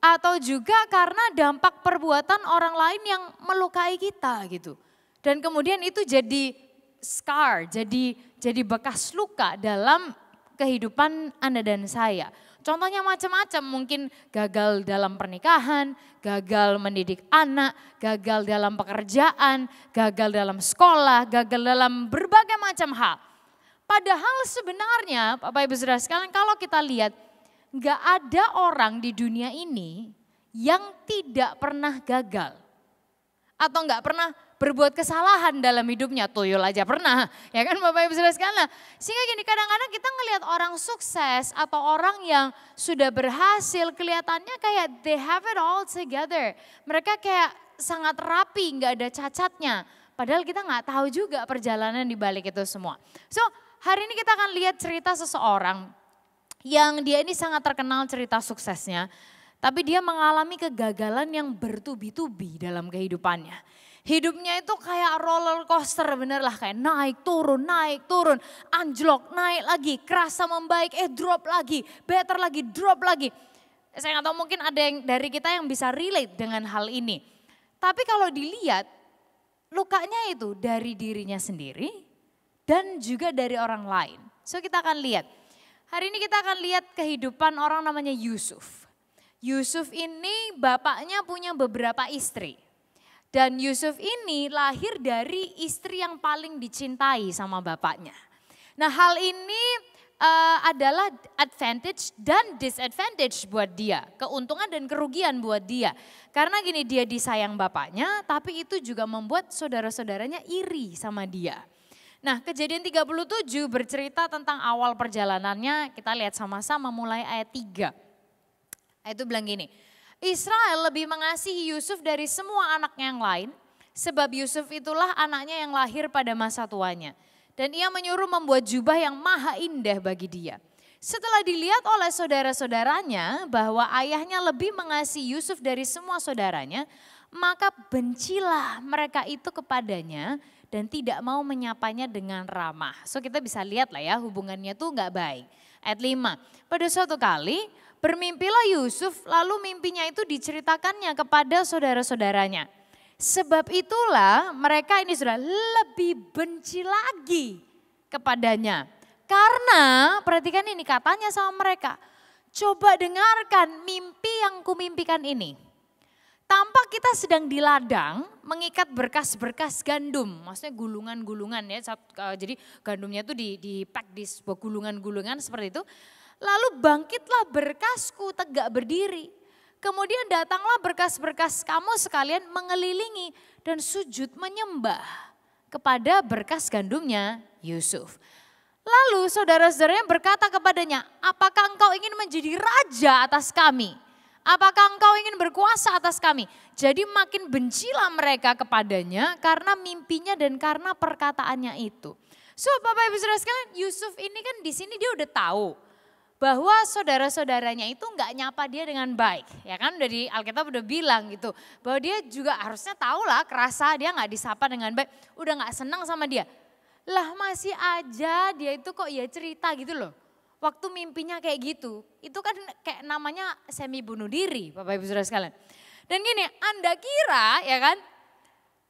atau juga karena dampak perbuatan orang lain yang melukai kita gitu. Dan kemudian itu jadi scar, jadi bekas luka dalam kehidupan Anda dan saya. Contohnya macam-macam, mungkin gagal dalam pernikahan, gagal mendidik anak, gagal dalam pekerjaan, gagal dalam sekolah, gagal dalam berbagai macam hal. Padahal sebenarnya Bapak Ibu Saudara sekalian, kalau kita lihat, gak ada orang di dunia ini yang tidak pernah gagal. Atau gak pernah berbuat kesalahan dalam hidupnya. Tuyul aja pernah, ya kan Bapak Ibu Saudara sekalian. Sehingga gini, kadang-kadang kita ngelihat orang sukses atau orang yang sudah berhasil, kelihatannya kayak they have it all together. Mereka kayak sangat rapi, gak ada cacatnya. Padahal kita gak tahu juga perjalanan di balik itu semua. So, hari ini kita akan lihat cerita seseorang yang dia ini sangat terkenal cerita suksesnya. Tapi dia mengalami kegagalan yang bertubi-tubi dalam kehidupannya. Hidupnya itu kayak roller coaster, bener lah, kayak naik turun, anjlok, naik lagi, kerasa membaik, drop lagi, better lagi, drop lagi. Saya nggak tahu, mungkin ada yang dari kita yang bisa relate dengan hal ini. Tapi kalau dilihat, lukanya itu dari dirinya sendiri dan juga dari orang lain. So kita akan lihat, hari ini kita akan lihat kehidupan orang namanya Yusuf. Yusuf ini bapaknya punya beberapa istri. Dan Yusuf ini lahir dari istri yang paling dicintai sama bapaknya. Nah, hal ini adalah advantage dan disadvantage buat dia. Keuntungan dan kerugian buat dia. Karena gini, dia disayang bapaknya, tapi itu juga membuat saudara-saudaranya iri sama dia. Nah, Kejadian 37 bercerita tentang awal perjalanannya. Kita lihat sama-sama mulai ayat 3. Ayat itu bilang gini, Israel lebih mengasihi Yusuf dari semua anaknya yang lain, sebab Yusuf itulah anaknya yang lahir pada masa tuanya. Dan ia menyuruh membuat jubah yang maha indah bagi dia. Setelah dilihat oleh saudara-saudaranya bahwa ayahnya lebih mengasihi Yusuf dari semua saudaranya, maka bencilah mereka itu kepadanya dan tidak mau menyapanya dengan ramah. So kita bisa lihat lah ya, hubungannya tuh gak baik. Ayat 5, pada suatu kali bermimpilah Yusuf, lalu mimpinya itu diceritakannya kepada saudara-saudaranya. Sebab itulah mereka ini sudah lebih benci lagi kepadanya. Karena perhatikan ini, katanya sama mereka, coba dengarkan mimpi yang kumimpikan ini. Tampak kita sedang di ladang mengikat berkas-berkas gandum, maksudnya gulungan-gulungan ya. Jadi gandumnya itu di-pack di sebuah gulungan-gulungan seperti itu. Lalu bangkitlah berkasku tegak berdiri. Kemudian datanglah berkas-berkas kamu sekalian mengelilingi dan sujud menyembah kepada berkas gandumnya Yusuf. Lalu saudara-saudaranya berkata kepadanya, apakah engkau ingin menjadi raja atas kami? Apakah engkau ingin berkuasa atas kami? Jadi makin bencilah mereka kepadanya karena mimpinya dan karena perkataannya itu. So Bapak Ibu Saudara sekalian, Yusuf ini kan di sini dia udah tahu bahwa saudara-saudaranya itu nggak nyapa dia dengan baik. Ya kan dari Alkitab udah bilang gitu. Bahwa dia juga harusnya tahu lah, kerasa dia nggak disapa dengan baik. Udah nggak senang sama dia. Lah masih aja dia itu kok ya cerita gitu loh. Waktu mimpinya kayak gitu. Itu kan kayak namanya semi bunuh diri Bapak Ibu Saudara sekalian. Dan gini, Anda kira ya kan,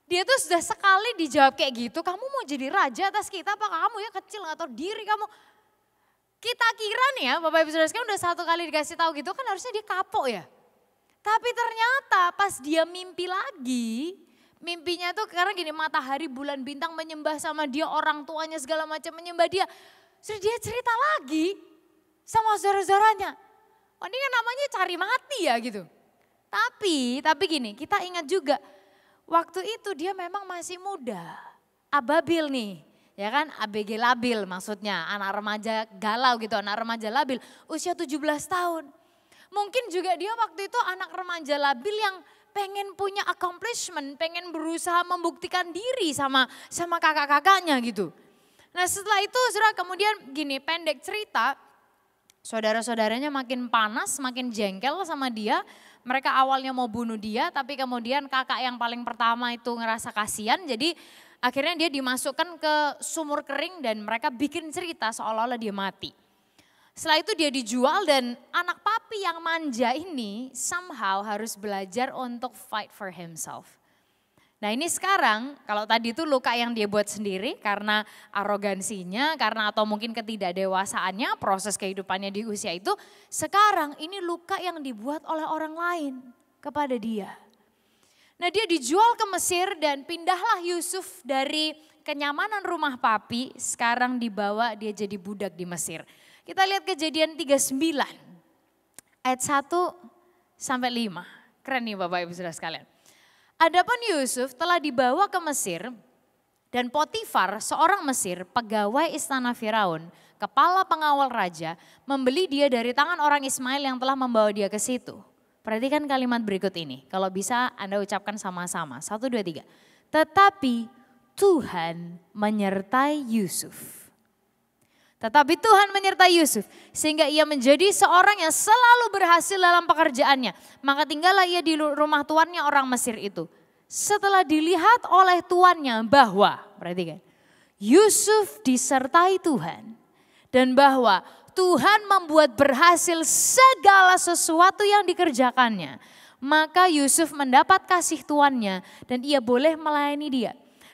dia tuh sudah sekali dijawab kayak gitu, kamu mau jadi raja atas kita apa kamu ya kecil nggak tahu diri kamu. Kita kira nih ya Bapak Ibu Saudara sekalian udah satu kali dikasih tahu gitu kan harusnya dia kapok ya. Tapi ternyata pas dia mimpi lagi, mimpinya tuh karena gini, matahari, bulan, bintang menyembah sama dia, orang tuanya segala macam menyembah dia. Terus dia cerita lagi sama saudara-saudaranya. Oh ini kan namanya cari mati ya gitu. Tapi gini, kita ingat juga waktu itu dia memang masih muda, ababil nih. Ya kan, ABG labil maksudnya, anak remaja galau gitu, anak remaja labil, usia 17 tahun. Mungkin juga dia waktu itu anak remaja labil yang pengen punya accomplishment, pengen berusaha membuktikan diri sama kakak-kakaknya gitu. Nah setelah itu saudara kemudian gini, pendek cerita, saudara-saudaranya makin panas, makin jengkel sama dia. Mereka awalnya mau bunuh dia, tapi kemudian kakak yang paling pertama itu ngerasa kasihan, jadi akhirnya dia dimasukkan ke sumur kering dan mereka bikin cerita seolah-olah dia mati. Setelah itu dia dijual dan anak papi Tapi yang manja ini somehow harus belajar untuk fight for himself. Nah ini sekarang, kalau tadi itu luka yang dia buat sendiri karena arogansinya, karena atau mungkin ketidakdewasaannya, proses kehidupannya di usia itu. Sekarang ini luka yang dibuat oleh orang lain kepada dia. Nah dia dijual ke Mesir dan pindahlah Yusuf dari kenyamanan rumah papi, sekarang dibawa dia jadi budak di Mesir. Kita lihat Kejadian 39, ayat 1 sampai 5. Keren nih Bapak Ibu Saudara sekalian. Adapun Yusuf telah dibawa ke Mesir dan Potifar seorang Mesir, pegawai istana Firaun, kepala pengawal raja, membeli dia dari tangan orang Ismail yang telah membawa dia ke situ. Perhatikan kalimat berikut ini, kalau bisa Anda ucapkan sama-sama. 1, 2, 3. Tetapi Tuhan menyertai Yusuf. Tetapi Tuhan menyertai Yusuf sehingga ia menjadi seorang yang selalu berhasil dalam pekerjaannya. Maka tinggallah ia di rumah tuannya orang Mesir itu. Setelah dilihat oleh tuannya bahwa, perhatikan, Yusuf disertai Tuhan. Dan bahwa Tuhan membuat berhasil segala sesuatu yang dikerjakannya. Maka Yusuf mendapat kasih tuannya dan ia boleh melayani dia.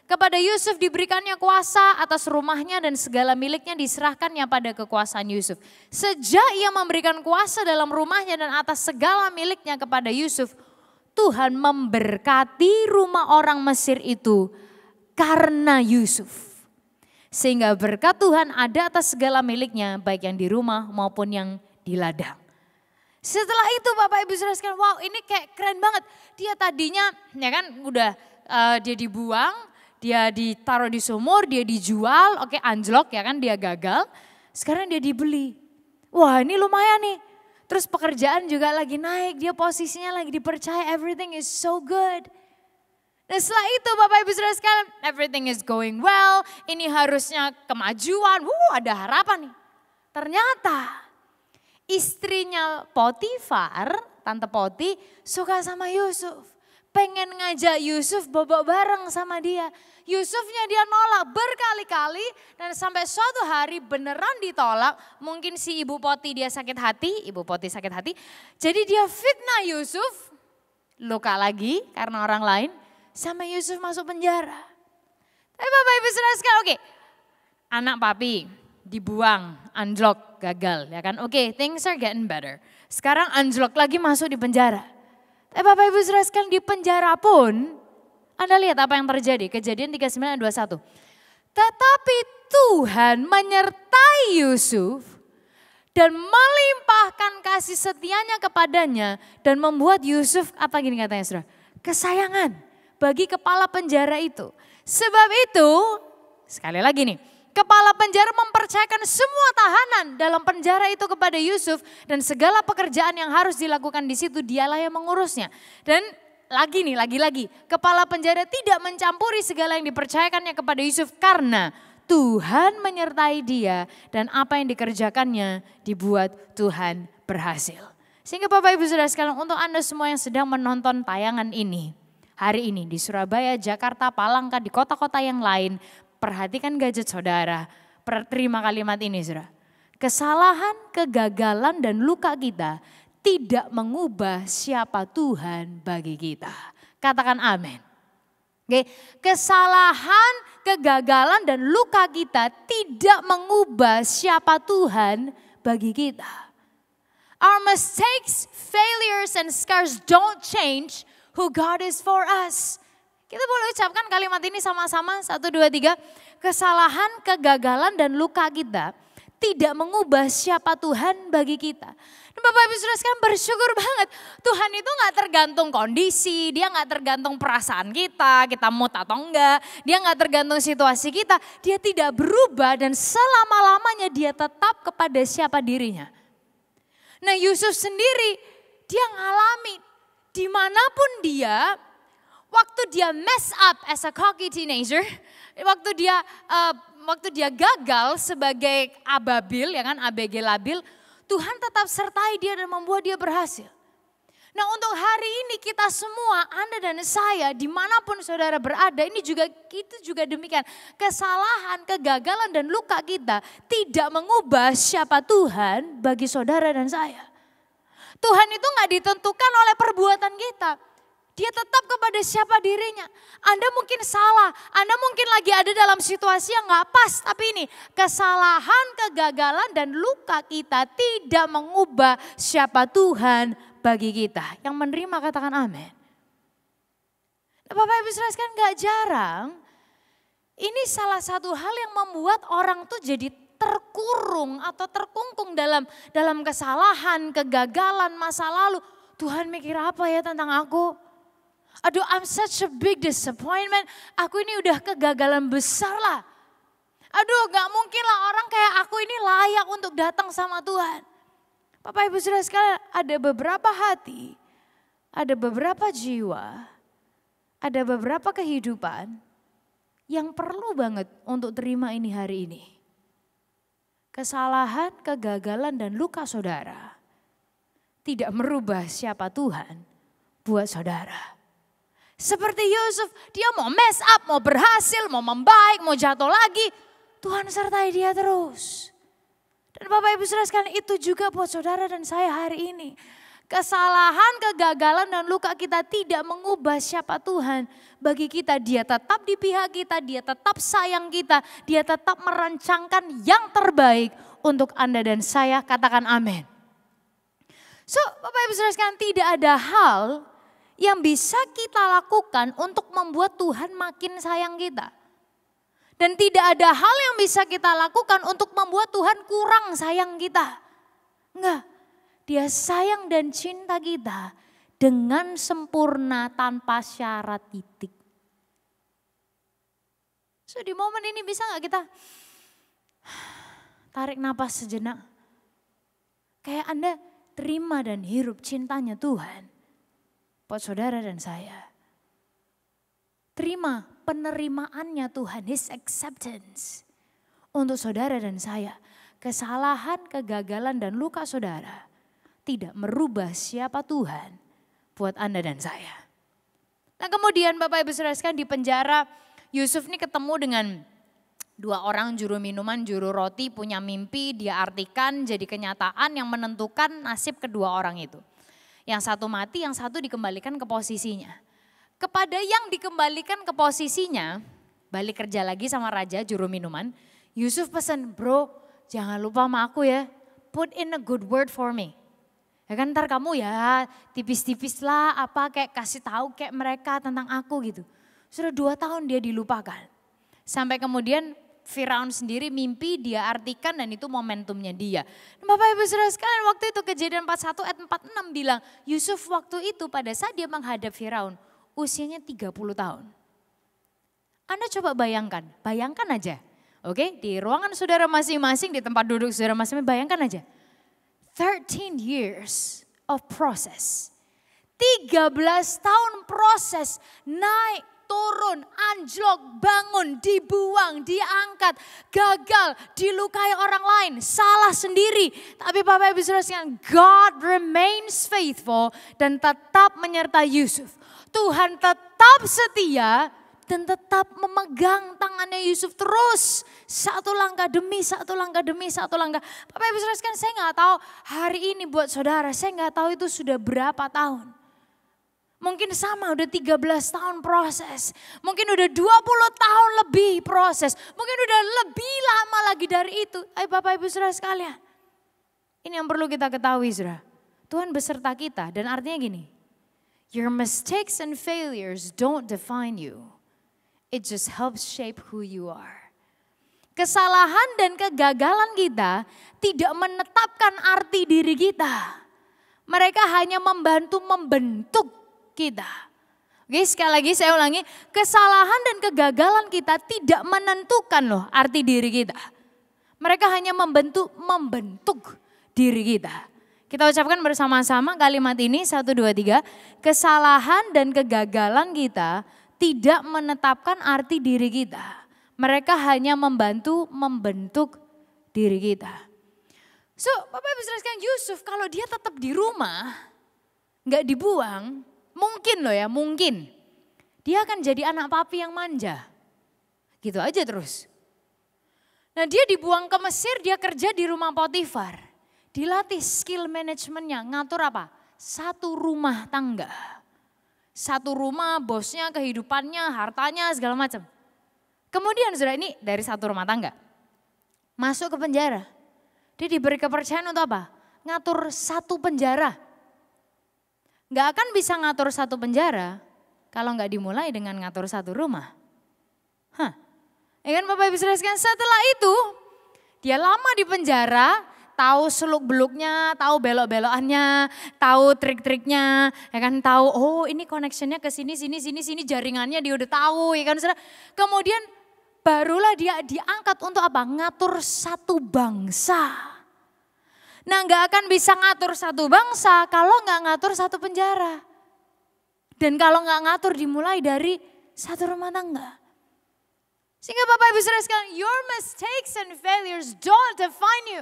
Kepada Yusuf diberikannya kuasa atas rumahnya dan segala miliknya diserahkannya pada kekuasaan Yusuf. Sejak ia memberikan kuasa dalam rumahnya dan atas segala miliknya kepada Yusuf, Tuhan memberkati rumah orang Mesir itu karena Yusuf. Sehingga berkat Tuhan ada atas segala miliknya, baik yang di rumah maupun yang di ladang. Setelah itu Bapak Ibu Saudara sekalian, wow ini kayak keren banget. Dia tadinya ya kan udah dia dibuang. Dia ditaruh di sumur, dia dijual, oke anjlok ya kan dia gagal. Sekarang dia dibeli. Wah ini lumayan nih. Terus pekerjaan juga lagi naik, dia posisinya lagi dipercaya, everything is so good. Dan setelah itu Bapak Ibu Saudara sekalian, everything is going well, ini harusnya kemajuan, ada harapan nih. Ternyata istrinya Potifar, Tante Poti suka sama Yusuf. Pengen ngajak Yusuf bobok bareng sama dia. Yusufnya dia nolak berkali-kali dan sampai suatu hari beneran ditolak. Mungkin si Ibu Poti dia sakit hati, Ibu Poti sakit hati. Jadi dia fitnah Yusuf, luka lagi karena orang lain, sama Yusuf masuk penjara. Tapi Bapak Ibu Saudara sekalian, oke, anak papi dibuang, anjlok, gagal ya kan. Oke, things are getting better. Sekarang anjlok lagi masuk di penjara. Bapak Ibu Saudara sekalian di penjara pun, Anda lihat apa yang terjadi. Kejadian 39:21. Tetapi Tuhan menyertai Yusuf dan melimpahkan kasih setianya kepadanya dan membuat Yusuf, apa gini katanya saudara, kesayangan bagi kepala penjara itu. Sebab itu, sekali lagi nih, kepala penjara mempercayakan semua tahanan dalam penjara itu kepada Yusuf dan segala pekerjaan yang harus dilakukan di situ dialah yang mengurusnya. Dan lagi, kepala penjara tidak mencampuri segala yang dipercayakannya kepada Yusuf karena Tuhan menyertai dia dan apa yang dikerjakannya dibuat Tuhan berhasil. Sehingga Bapak Ibu Saudara sekalian, untuk Anda semua yang sedang menonton tayangan ini, hari ini di Surabaya, Jakarta, Palangka, di kota-kota yang lain, perhatikan gadget saudara, terima kalimat ini saudara. Kesalahan, kegagalan dan luka kita tidak mengubah siapa Tuhan bagi kita. Katakan amin. Oke, kesalahan, kegagalan dan luka kita tidak mengubah siapa Tuhan bagi kita. Our mistakes, failures and scars don't change who God is for us. Kita boleh ucapkan kalimat ini sama-sama, 1, 2, 3. Kesalahan, kegagalan dan luka kita tidak mengubah siapa Tuhan bagi kita. Dan Bapak Ibu Saudara sekalian bersyukur banget. Tuhan itu gak tergantung kondisi, dia gak tergantung perasaan kita mood atau enggak. Dia gak tergantung situasi kita, dia tidak berubah dan selama-lamanya dia tetap kepada siapa dirinya. Nah Yusuf sendiri, dia ngalami dimanapun dia, waktu dia mess up as a cocky teenager, waktu dia gagal sebagai ababil, ya kan, ABG labil, Tuhan tetap sertai dia dan membuat dia berhasil. Nah untuk hari ini kita semua, Anda dan saya, dimanapun saudara berada, itu juga demikian. Kesalahan, kegagalan dan luka kita tidak mengubah siapa Tuhan bagi saudara dan saya. Tuhan itu gak ditentukan oleh perbuatan kita. Dia tetap kepada siapa dirinya. Anda mungkin salah, Anda mungkin lagi ada dalam situasi yang gak pas. Tapi ini, kesalahan, kegagalan, dan luka kita tidak mengubah siapa Tuhan bagi kita. Yang menerima katakan amin. Nah, Bapak Ibu Saudara sekalian, gak jarang, ini salah satu hal yang membuat orang tuh jadi terkurung atau terkungkung dalam kesalahan, kegagalan masa lalu. Tuhan mikir apa ya tentang aku? Aduh, I'm such a big disappointment. Aku ini udah kegagalan besar lah. Aduh, gak mungkin lah orang kayak aku ini layak untuk datang sama Tuhan. Bapak Ibu Saudara sekalian, ada beberapa hati, ada beberapa jiwa, ada beberapa kehidupan yang perlu banget untuk terima ini hari ini. Kesalahan, kegagalan, dan luka saudara tidak merubah siapa Tuhan buat saudara. Seperti Yusuf, dia mau mess up, mau berhasil, mau membaik, mau jatuh lagi. Tuhan sertai dia terus. Dan Bapak Ibu Saudara sekalian, itu juga buat saudara dan saya hari ini. Kesalahan, kegagalan, dan luka kita tidak mengubah siapa Tuhan bagi kita. Dia tetap di pihak kita, dia tetap sayang kita, dia tetap merancangkan yang terbaik untuk Anda dan saya. Katakan amin. So, Bapak Ibu Saudara sekalian, tidak ada hal yang bisa kita lakukan untuk membuat Tuhan makin sayang kita. Dan tidak ada hal yang bisa kita lakukan untuk membuat Tuhan kurang sayang kita. Enggak, Dia sayang dan cinta kita dengan sempurna tanpa syarat titik. So di momen ini bisa gak kita tarik napas sejenak. Kayak Anda terima dan hirup cintanya Tuhan buat saudara dan saya. Terima penerimaannya Tuhan, His acceptance untuk saudara dan saya. Kesalahan, kegagalan, dan luka saudara tidak merubah siapa Tuhan buat Anda dan saya. Nah kemudian Bapak Ibu Saudara sekalian, di penjara Yusuf ini ketemu dengan dua orang juru minuman, juru roti, punya mimpi, dia artikan jadi kenyataan yang menentukan nasib kedua orang itu. Yang satu mati, yang satu dikembalikan ke posisinya. Kepada yang dikembalikan ke posisinya, balik kerja lagi sama raja juru minuman, Yusuf pesan, bro jangan lupa sama aku ya, put in a good word for me. Ya kan ntar kamu ya tipis-tipis lah apa kayak kasih tahu kayak mereka tentang aku gitu. Sudah 2 tahun dia dilupakan. Sampai kemudian Firaun sendiri mimpi dia artikan dan itu momentumnya dia. Bapak Ibu Saudara sekalian, waktu itu Kejadian 41 ayat 46 bilang Yusuf waktu itu pada saat dia menghadap Firaun usianya 30 tahun. Anda coba bayangkan aja. Oke, di ruangan saudara masing-masing, di tempat duduk saudara masing-masing, bayangkan aja. 13 years of process. 13 tahun proses naik, turun, anjlok, bangun, dibuang, diangkat, gagal, dilukai orang lain, salah sendiri. Tapi Bapak Ibu Saudara sekalian, God remains faithful dan tetap menyertai Yusuf. Tuhan tetap setia dan tetap memegang tangannya Yusuf terus. Satu langkah demi satu langkah demi satu langkah. Bapak Ibu Saudara sekalian, saya nggak tahu hari ini buat saudara, saya nggak tahu itu sudah berapa tahun. Mungkin sama udah 13 tahun proses. Mungkin udah 20 tahun lebih proses. Mungkin udah lebih lama lagi dari itu. Ayo Bapak Ibu Saudara sekalian. Ini yang perlu kita ketahui saudara. Tuhan beserta kita dan artinya gini. Your mistakes and failures don't define you. It just helps shape who you are. Kesalahan dan kegagalan kita tidak menetapkan arti diri kita. Mereka hanya membantu membentuk kita. Oke, sekali lagi saya ulangi, kesalahan dan kegagalan kita tidak menentukan loh arti diri kita. Mereka hanya membentuk diri kita. Kita ucapkan bersama-sama kalimat ini 1, 2, 3. Kesalahan dan kegagalan kita tidak menetapkan arti diri kita. Mereka hanya membantu membentuk diri kita. So, Bapak Ibu Saudara sekalian, Yusuf kalau dia tetap di rumah, nggak dibuang, mungkin loh ya, mungkin. Dia akan jadi anak papi yang manja. Gitu aja terus. Nah dia dibuang ke Mesir, dia kerja di rumah Potifar. Dilatih skill manajemennya, ngatur apa? Satu rumah tangga. Satu rumah, bosnya, kehidupannya, hartanya, segala macam. Kemudian saudara, ini dari satu rumah tangga. Masuk ke penjara. Dia diberi kepercayaan untuk apa? Ngatur satu penjara. Gak akan bisa ngatur satu penjara kalau gak dimulai dengan ngatur satu rumah. Ya kan Bapak Ibu Saudara sekalian, setelah itu dia lama di penjara, tahu seluk-beluknya, tahu belok-belokannya, tahu trik-triknya, ya kan, tahu oh ini connectionnya ke sini, jaringannya dia udah tahu, ya kan Saudara. Kemudian barulah dia diangkat untuk apa? Ngatur satu bangsa. Nah gak akan bisa ngatur satu bangsa kalau gak ngatur satu penjara. Dan kalau gak ngatur dimulai dari satu rumah tangga. Sehingga Bapak Ibu Saudara sekalian, your mistakes and failures don't define you.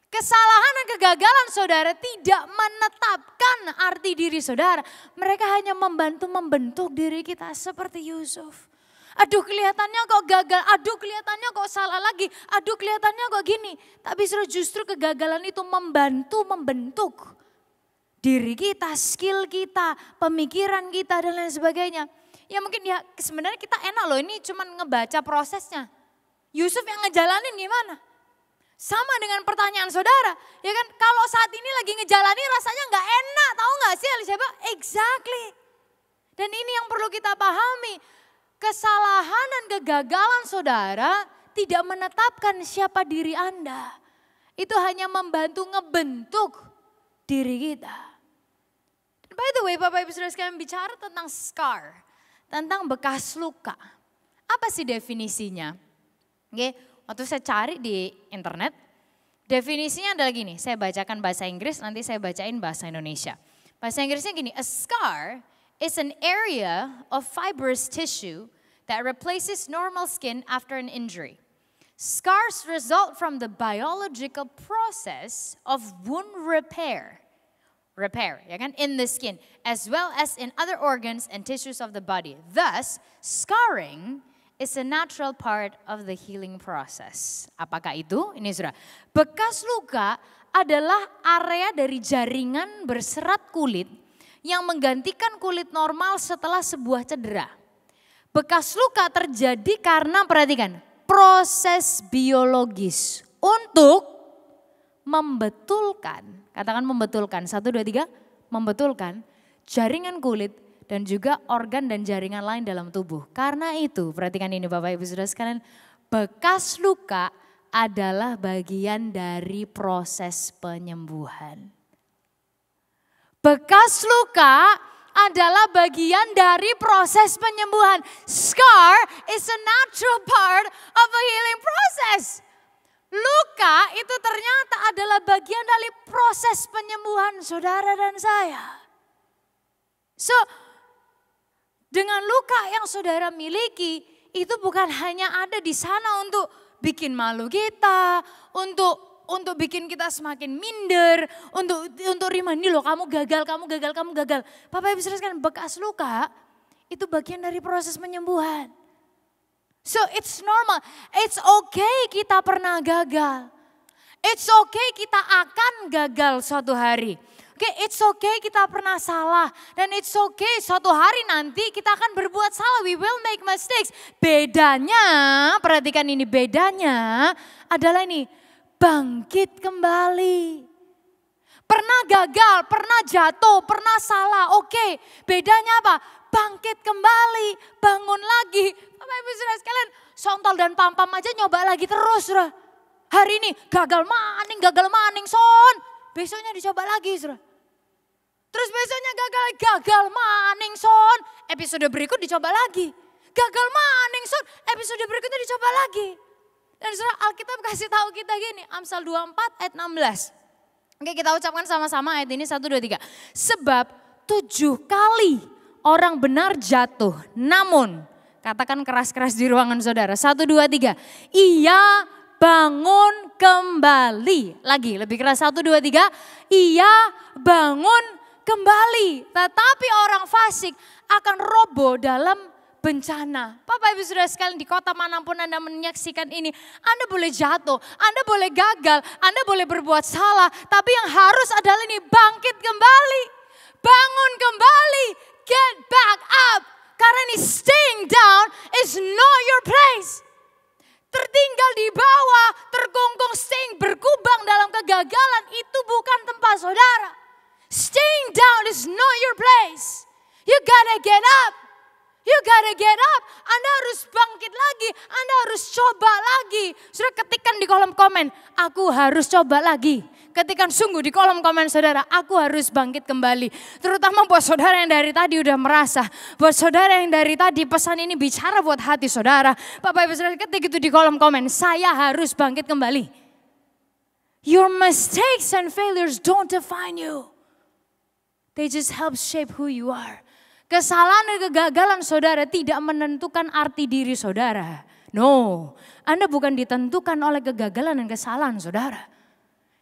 Kesalahan dan kegagalan saudara tidak menetapkan arti diri saudara. Mereka hanya membantu membentuk diri kita seperti Yusuf. Aduh kelihatannya kok gagal, aduh kelihatannya kok salah lagi, aduh kelihatannya kok gini. Tapi justru kegagalan itu membantu membentuk diri kita, skill kita, pemikiran kita dan lain sebagainya. Ya mungkin ya sebenarnya kita enak loh, ini cuma ngebaca prosesnya. Yusuf yang ngejalanin gimana? Sama dengan pertanyaan saudara, ya kan kalau saat ini lagi ngejalanin rasanya nggak enak, tahu nggak sih Elizabeth? Exactly. Dan ini yang perlu kita pahami, kesalahan dan kegagalan saudara tidak menetapkan siapa diri Anda. Itu hanya membantu ngebentuk diri kita. Dan by the way Bapak Ibu Saudara sekalian, bicara tentang scar, tentang bekas luka. Apa sih definisinya? Oke, waktu saya cari di internet, definisinya adalah gini, saya bacakan bahasa Inggris, nanti saya bacain bahasa Indonesia. Bahasa Inggrisnya gini, a scar is an area of fibrous tissue that replaces normal skin after an injury. Scars result from the biological process of wound repair, ya kan, in the skin, as well as in other organs and tissues of the body. Thus, scarring is a natural part of the healing process. Apakah itu? Ini saudara. Bekas luka adalah area dari jaringan berserat kulit yang menggantikan kulit normal setelah sebuah cedera. Bekas luka terjadi karena, perhatikan, proses biologis untuk membetulkan, katakan membetulkan, 1, 2, 3, membetulkan jaringan kulit dan juga organ dan jaringan lain dalam tubuh. Karena itu, perhatikan ini Bapak Ibu Saudara sekalian, bekas luka adalah bagian dari proses penyembuhan. Bekas luka adalah bagian dari proses penyembuhan. Scar is a natural part of a healing process. Luka itu ternyata adalah bagian dari proses penyembuhan saudara dan saya. So, dengan luka yang saudara miliki, itu bukan hanya ada di sana untuk bikin malu kita, untuk bikin kita semakin minder, untuk remind loh kamu gagal. Bapak Ibu Saudara sekalian, bekas luka itu bagian dari proses penyembuhan. So it's normal, it's okay kita pernah gagal. It's okay kita akan gagal suatu hari. Okay, it's okay kita pernah salah. Dan it's okay suatu hari nanti kita akan berbuat salah. We will make mistakes. Bedanya, perhatikan ini, bedanya adalah ini, bangkit kembali. Pernah gagal, pernah jatuh, pernah salah. Oke, bedanya apa? Bangkit kembali, bangun lagi. Bapak Ibu Saudara sekalian, Sontol dan Pampam aja nyoba lagi terus. Hari ini gagal maning, son. Besoknya dicoba lagi. Terus besoknya gagal maning, son. Episode berikut dicoba lagi. Gagal maning, son. Episode berikutnya dicoba lagi. Dan saudara, Alkitab kasih tahu kita gini, Amsal 24 ayat 16. Oke, kita ucapkan sama-sama ayat ini 1, 2, 3. Sebab 7 kali orang benar jatuh, namun katakan keras-keras di ruangan saudara. 1, 2, 3. Ia bangun kembali. Lagi, lebih keras. 1, 2, 3. Ia bangun kembali. Tetapi orang fasik akan roboh dalam bencana. Bapak Ibu Saudara sekalian, di kota manapun Anda menyaksikan ini, Anda boleh jatuh, Anda boleh gagal, Anda boleh berbuat salah. Tapi yang harus adalah ini, bangkit kembali, bangun kembali, get back up. Karena ini staying down is not your place. Tertinggal di bawah, terkungkung, staying, berkubang dalam kegagalan, itu bukan tempat saudara. Staying down is not your place. You gotta get up. You gotta get up. Anda harus bangkit lagi. Anda harus coba lagi. Sudah ketikkan di kolom komen, aku harus coba lagi. Ketikkan sungguh di kolom komen saudara, aku harus bangkit kembali. Terutama buat saudara yang dari tadi udah merasa. Buat saudara yang dari tadi pesan ini bicara buat hati saudara. Bapak Ibu Saudara, ketik itu di kolom komen, saya harus bangkit kembali. Your mistakes and failures don't define you. They just help shape who you are. Kesalahan dan kegagalan saudara tidak menentukan arti diri saudara. No, Anda bukan ditentukan oleh kegagalan dan kesalahan saudara.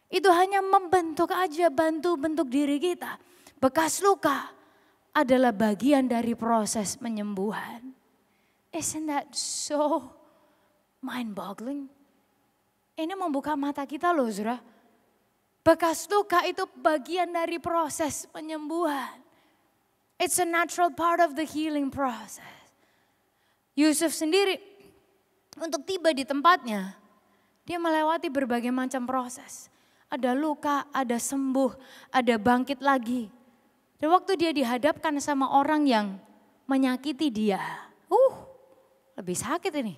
Itu hanya membentuk aja, bantu bentuk diri kita. Bekas luka adalah bagian dari proses penyembuhan. Isn't that so mind-boggling? Ini membuka mata kita loh saudara. Bekas luka itu bagian dari proses penyembuhan. It's a natural part of the healing process. Yusuf sendiri untuk tiba di tempatnya, dia melewati berbagai macam proses. Ada luka, ada sembuh, ada bangkit lagi. Dan waktu dia dihadapkan sama orang yang menyakiti dia, lebih sakit ini.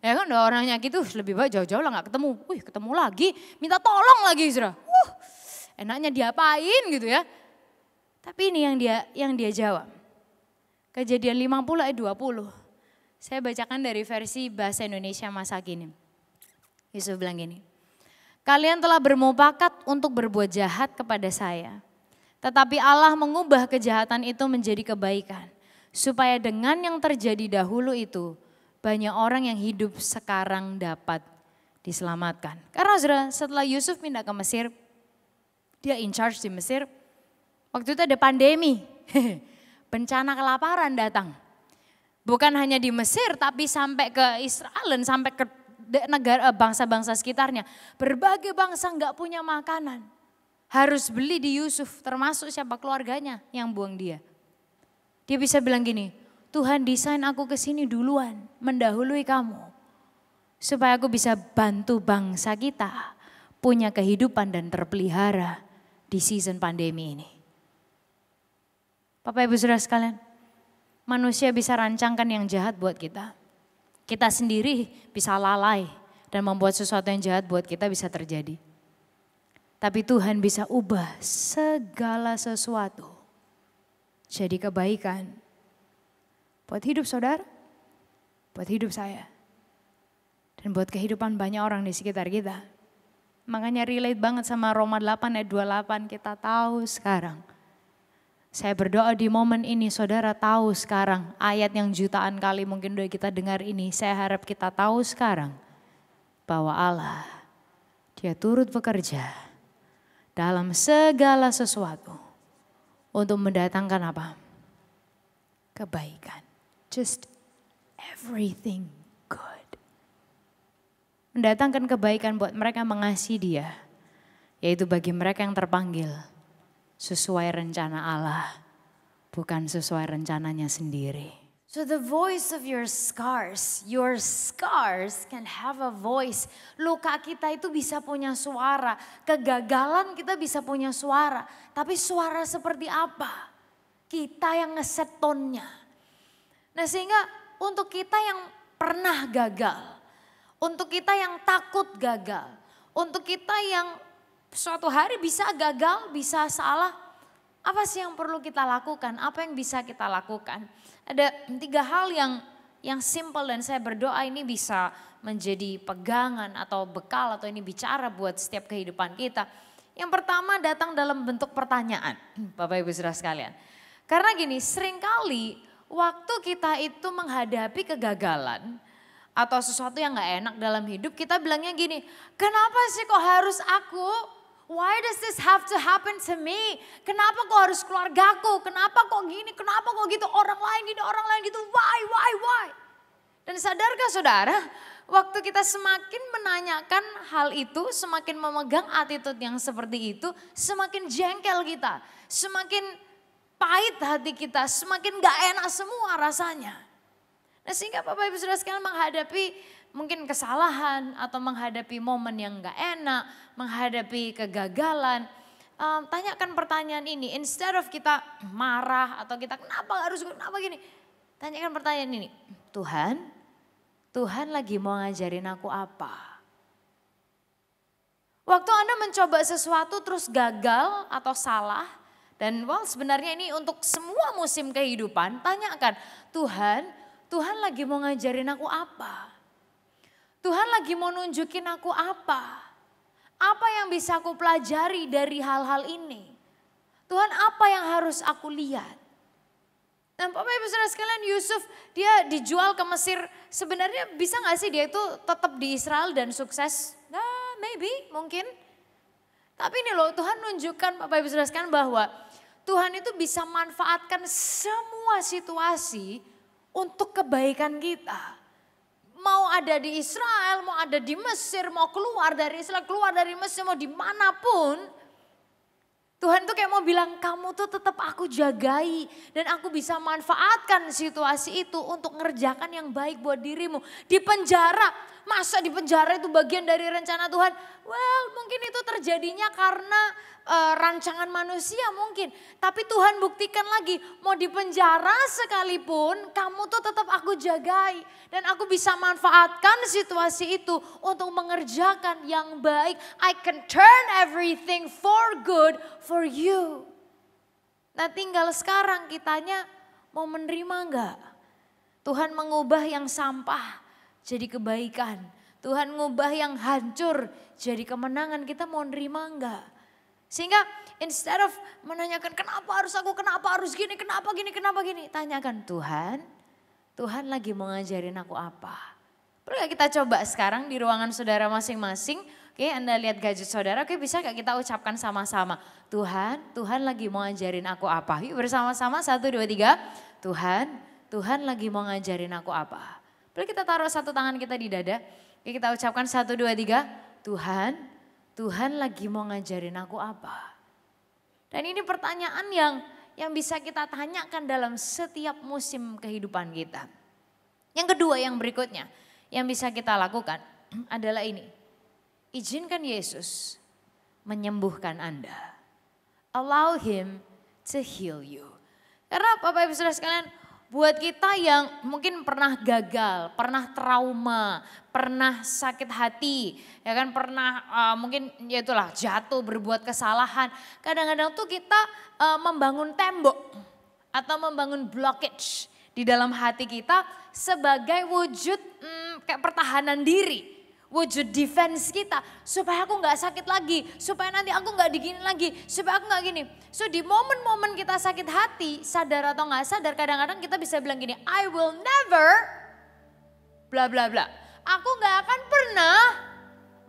Ya kan orang nyakit tuh lebih baik jauh-jauh lah gak ketemu. Ketemu lagi, minta tolong lagi saudara. Enaknya diapain gitu ya. Tapi ini yang dia jawab. Kejadian 50 ayat 20. Saya bacakan dari versi bahasa Indonesia masa kini. Yusuf bilang gini. Kalian telah bermufakat untuk berbuat jahat kepada saya. Tetapi Allah mengubah kejahatan itu menjadi kebaikan. Supaya dengan yang terjadi dahulu itu, banyak orang yang hidup sekarang dapat diselamatkan. Karena setelah Yusuf pindah ke Mesir, dia in charge di Mesir. Waktu itu ada pandemi, bencana kelaparan datang. Bukan hanya di Mesir tapi sampai ke Israel dan sampai ke negara bangsa-bangsa sekitarnya. Berbagai bangsa nggak punya makanan. Harus beli di Yusuf, termasuk siapa keluarganya yang buang dia. Dia bisa bilang gini, Tuhan desain aku ke sini duluan, mendahului kamu. Supaya aku bisa bantu bangsa kita punya kehidupan dan terpelihara di season pandemi ini. Bapak Ibu Saudara sekalian, manusia bisa rancangkan yang jahat buat kita. Kita sendiri bisa lalai dan membuat sesuatu yang jahat buat kita bisa terjadi. Tapi Tuhan bisa ubah segala sesuatu jadi kebaikan. Buat hidup saudara, buat hidup saya. Dan buat kehidupan banyak orang di sekitar kita. Makanya relate banget sama Roma 8 ayat 28, kita tahu sekarang. Saya berdoa di momen ini saudara tahu sekarang ayat yang jutaan kali mungkin udah kita dengar ini. Saya harap kita tahu sekarang bahwa Allah dia turut bekerja dalam segala sesuatu untuk mendatangkan apa? Kebaikan. Just everything good. Mendatangkan kebaikan buat mereka yang mengasihi dia. Yaitu bagi mereka yang terpanggil. Sesuai rencana Allah, bukan sesuai rencananya sendiri. So the voice of your scars can have a voice. Luka kita itu bisa punya suara, kegagalan kita bisa punya suara. Tapi suara seperti apa? Kita yang ngeset tone-nya. Nah sehingga untuk kita yang pernah gagal, untuk kita yang takut gagal, untuk kita yang suatu hari bisa gagal, bisa salah. Apa sih yang perlu kita lakukan? Apa yang bisa kita lakukan? Ada 3 hal yang simple dan saya berdoa ini bisa menjadi pegangan atau bekal atau ini bicara buat setiap kehidupan kita. Yang pertama datang dalam bentuk pertanyaan, Bapak Ibu Saudara sekalian. Karena gini, seringkali waktu kita itu menghadapi kegagalan atau sesuatu yang gak enak dalam hidup, kita bilangnya gini, kenapa sih kok harus aku? Why does this have to happen to me? Kenapa kok harus keluargaku? Kenapa kok gini? Kenapa kok gitu? Orang lain gini, orang lain gitu. Why? Dan sadarkah saudara, waktu kita semakin menanyakan hal itu, semakin memegang attitude yang seperti itu, semakin jengkel kita, semakin pahit hati kita, semakin gak enak semua rasanya. Nah sehingga Bapak Ibu Saudara sekalian menghadapi mungkin kesalahan atau menghadapi momen yang gak enak, menghadapi kegagalan. Tanyakan pertanyaan ini, instead of kita marah atau kita kenapa gini. Tanyakan pertanyaan ini, Tuhan lagi mau ngajarin aku apa? Waktu Anda mencoba sesuatu terus gagal atau salah, dan sebenarnya ini untuk semua musim kehidupan, tanyakan, Tuhan lagi mau ngajarin aku apa? Tuhan lagi mau nunjukin aku apa? Apa yang bisa aku pelajari dari hal-hal ini? Tuhan, apa yang harus aku lihat? Dan Bapak Ibu Saudara sekalian, Yusuf dia dijual ke Mesir. Sebenarnya bisa gak sih dia itu tetap di Israel dan sukses? Nah maybe, mungkin. Tapi ini loh, Tuhan nunjukkan Bapak Ibu Saudara sekalian bahwa Tuhan itu bisa manfaatkan semua situasi untuk kebaikan kita. Mau ada di Israel, mau ada di Mesir, mau keluar dari Israel, keluar dari Mesir, mau dimanapun. Tuhan tuh kayak mau bilang, kamu tuh tetap aku jagai. Dan aku bisa manfaatkan situasi itu untuk ngerjakan yang baik buat dirimu. Di penjara, masa di penjara itu bagian dari rencana Tuhan? Well mungkin itu terjadinya karena rancangan manusia mungkin. Tapi Tuhan buktikan lagi, mau di penjara sekalipun kamu tuh tetap aku jagai. Dan aku bisa manfaatkan situasi itu untuk mengerjakan yang baik. I can turn everything for good for you. Nah tinggal sekarang kitanya mau menerima enggak? Tuhan mengubah yang sampah jadi kebaikan. Tuhan ngubah yang hancur jadi kemenangan, kita mau nerima enggak? Sehingga instead of menanyakan kenapa harus aku, kenapa harus gini, kenapa gini. Tanyakan Tuhan lagi mau ngajarin aku apa? Perlu gak kita coba sekarang di ruangan saudara masing-masing. Oke, Anda lihat gadget saudara, oke bisa gak kita ucapkan sama-sama. Tuhan lagi mau ngajarin aku apa? Yuk bersama-sama 1, 2, 3. Tuhan lagi mau ngajarin aku apa? Perlu kita taruh satu tangan kita di dada. Oke, kita ucapkan 1, 2, 3. Tuhan lagi mau ngajarin aku apa? Dan ini pertanyaan yang bisa kita tanyakan dalam setiap musim kehidupan kita. Yang kedua yang berikutnya yang bisa kita lakukan adalah ini. Izinkan Yesus menyembuhkan Anda. Allow Him to heal you. Karena Bapak Ibu Saudara sekalian, buat kita yang mungkin pernah gagal, pernah trauma, pernah sakit hati, ya kan pernah mungkin ya itulah jatuh berbuat kesalahan. Kadang-kadang tuh kita membangun tembok atau membangun blockage di dalam hati kita sebagai wujud kayak pertahanan diri. Wujud defense kita supaya aku gak sakit lagi, supaya nanti aku gak digini lagi, supaya aku gak gini. So di momen-momen kita sakit hati, sadar atau gak sadar, kadang-kadang kita bisa bilang gini, I will never bla bla bla. Aku gak akan pernah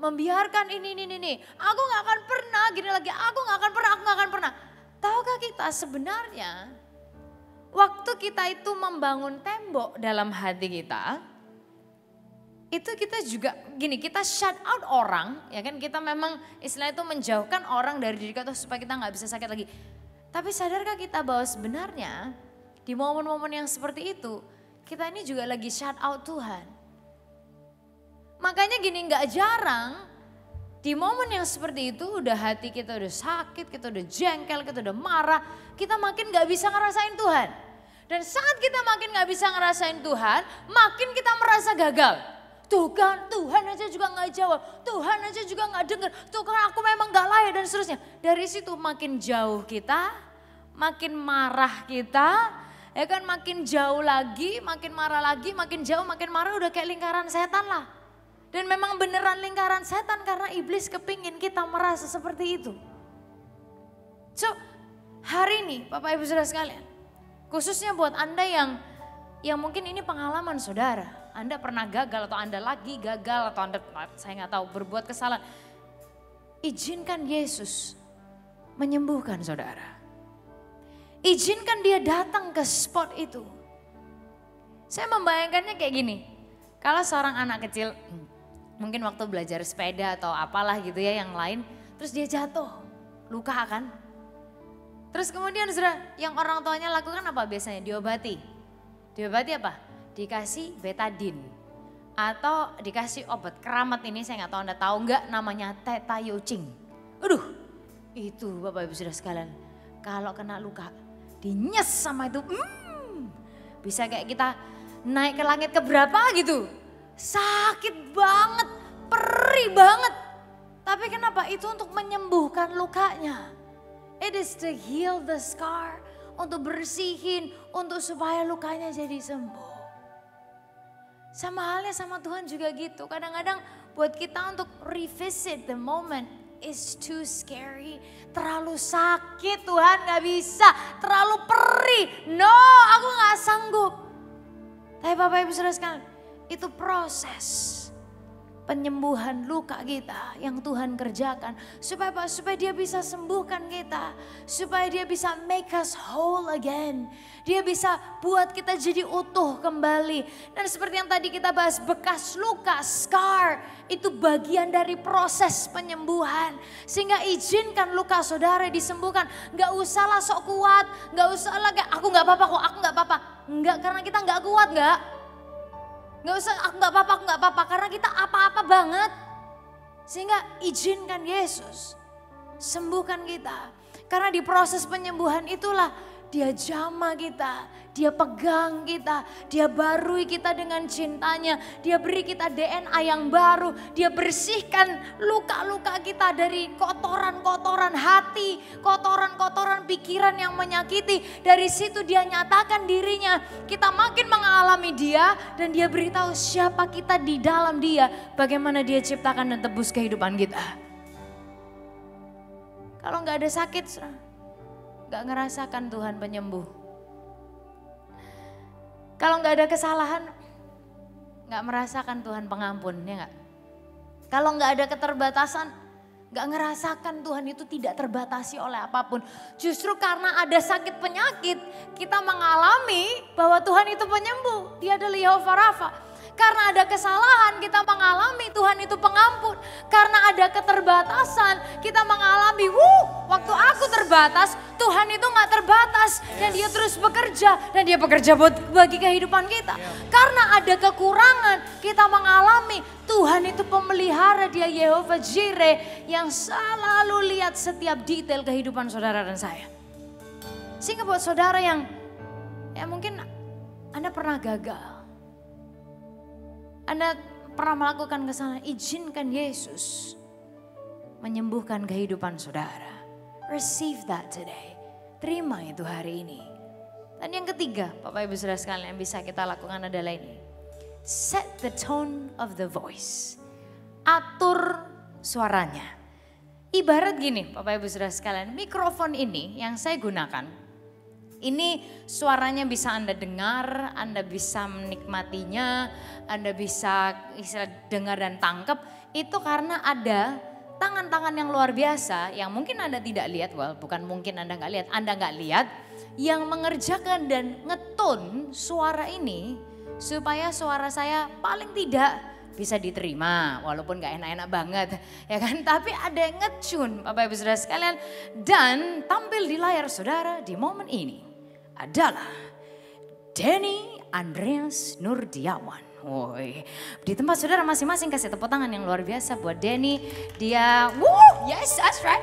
membiarkan ini. Aku gak akan pernah gini lagi, aku gak akan pernah. Tahukah kita sebenarnya waktu kita itu membangun tembok dalam hati kita, itu kita juga gini, kita shut out orang, ya kan, kita memang istilah itu menjauhkan orang dari diri kita supaya kita nggak bisa sakit lagi. Tapi sadarkah kita bahwa sebenarnya di momen-momen yang seperti itu kita ini juga lagi shut out Tuhan. Makanya gini, nggak jarang di momen yang seperti itu udah hati kita udah sakit, kita udah jengkel, kita udah marah, kita makin nggak bisa ngerasain Tuhan. Dan saat kita makin nggak bisa ngerasain Tuhan, makin kita merasa gagal. Tuhan aja juga gak jawab, Tuhan aja juga gak dengar, Tuhan aku memang gak layak dan seterusnya. Dari situ makin jauh kita, makin marah kita, ya kan, makin jauh lagi, makin marah lagi, makin jauh, makin marah, udah kayak lingkaran setan lah. Dan memang beneran lingkaran setan karena iblis kepingin kita merasa seperti itu. So hari ini Bapak Ibu Saudara sekalian, khususnya buat Anda yang mungkin ini pengalaman saudara. Anda pernah gagal atau Anda lagi gagal atau Anda saya nggak tahu berbuat kesalahan. izinkan Yesus menyembuhkan saudara. Izinkan dia datang ke spot itu. Saya membayangkannya kayak gini. Kalau seorang anak kecil mungkin waktu belajar sepeda atau apalah gitu ya yang lain. Terus dia jatuh, luka kan. Terus kemudian saudara, yang orang tuanya lakukan apa biasanya? Diobati. Diobati apa? Dikasih betadine. Atau dikasih obat keramat ini, saya nggak tahu Anda tahu nggak, namanya tetayocing. Aduh, itu Bapak Ibu Saudara sekalian, kalau kena luka, dinyes sama itu, bisa kayak kita naik ke langit keberapa gitu. Sakit banget, perih banget. Tapi kenapa? Itu untuk menyembuhkan lukanya. It is to heal the scar, untuk bersihin, untuk supaya lukanya jadi sembuh. Sama halnya sama Tuhan juga gitu. Kadang-kadang buat kita untuk revisit the moment is too scary. Terlalu sakit Tuhan, gak bisa. Terlalu perih. No, aku gak sanggup. Tapi Bapak Ibu Saudara sekalian, itu proses penyembuhan luka kita yang Tuhan kerjakan. Supaya apa? Supaya dia bisa sembuhkan kita. Supaya dia bisa make us whole again. Dia bisa buat kita jadi utuh kembali. Dan seperti yang tadi kita bahas, bekas luka, scar, itu bagian dari proses penyembuhan. Sehingga izinkan luka saudara disembuhkan. Gak usahlah sok kuat, gak usahlah kayak aku gak apa-apa kok, aku gak apa-apa. Enggak, karena kita gak kuat gak? Gak usah aku gak apa-apa, karena kita apa-apa banget. Sehingga izinkan Yesus sembuhkan kita. Karena di proses penyembuhan itulah dia jamah kita, dia pegang kita, dia barui kita dengan cintanya, dia beri kita DNA yang baru, dia bersihkan luka-luka kita dari kotoran-kotoran hati, kotoran-kotoran pikiran yang menyakiti. Dari situ dia nyatakan dirinya, kita makin mengalami dia dan dia beritahu siapa kita di dalam dia, bagaimana dia ciptakan dan tebus kehidupan kita. Kalau gak ada sakit, gak ngerasakan Tuhan penyembuh. Kalau gak ada kesalahan, gak merasakan Tuhan pengampun, ya gak? Kalau gak ada keterbatasan, gak ngerasakan Tuhan itu tidak terbatasi oleh apapun. Justru karena ada sakit penyakit, kita mengalami bahwa Tuhan itu penyembuh. Dia adalah Yehova Rafa. Karena ada kesalahan, kita mengalami Tuhan itu pengampun. Karena ada keterbatasan, kita mengalami, waktu aku terbatas, Tuhan itu gak terbatas. Dan dia terus bekerja, dan dia bekerja bagi kehidupan kita. Karena ada kekurangan, kita mengalami Tuhan itu pemelihara, dia Yehova Jireh yang selalu lihat setiap detail kehidupan saudara dan saya. Sehingga buat saudara yang ya mungkin Anda pernah gagal. Anda pernah melakukan kesalahan, izinkan Yesus menyembuhkan kehidupan saudara. Receive that today. Terima itu hari ini. Dan yang ketiga, Bapak Ibu Saudara sekalian, yang bisa kita lakukan adalah ini. Set the tone of the voice. Atur suaranya. Ibarat gini, Bapak Ibu Saudara sekalian, mikrofon ini yang saya gunakan. Ini suaranya bisa Anda dengar, Anda bisa menikmatinya, Anda bisa dengar dan tangkap. Itu karena ada tangan-tangan yang luar biasa yang mungkin Anda tidak lihat, bukan mungkin Anda nggak lihat, Anda nggak lihat, yang mengerjakan dan ngetun suara ini supaya suara saya paling tidak bisa diterima, walaupun gak enak-enak banget, ya kan? Tapi ada yang ngetune, Bapak Ibu Saudara sekalian, dan tampil di layar saudara di momen ini adalah Denny Andreas Nurdiawan. Woi, di tempat saudara masing-masing kasih tepuk tangan yang luar biasa buat Denny. Dia, yes, that's right.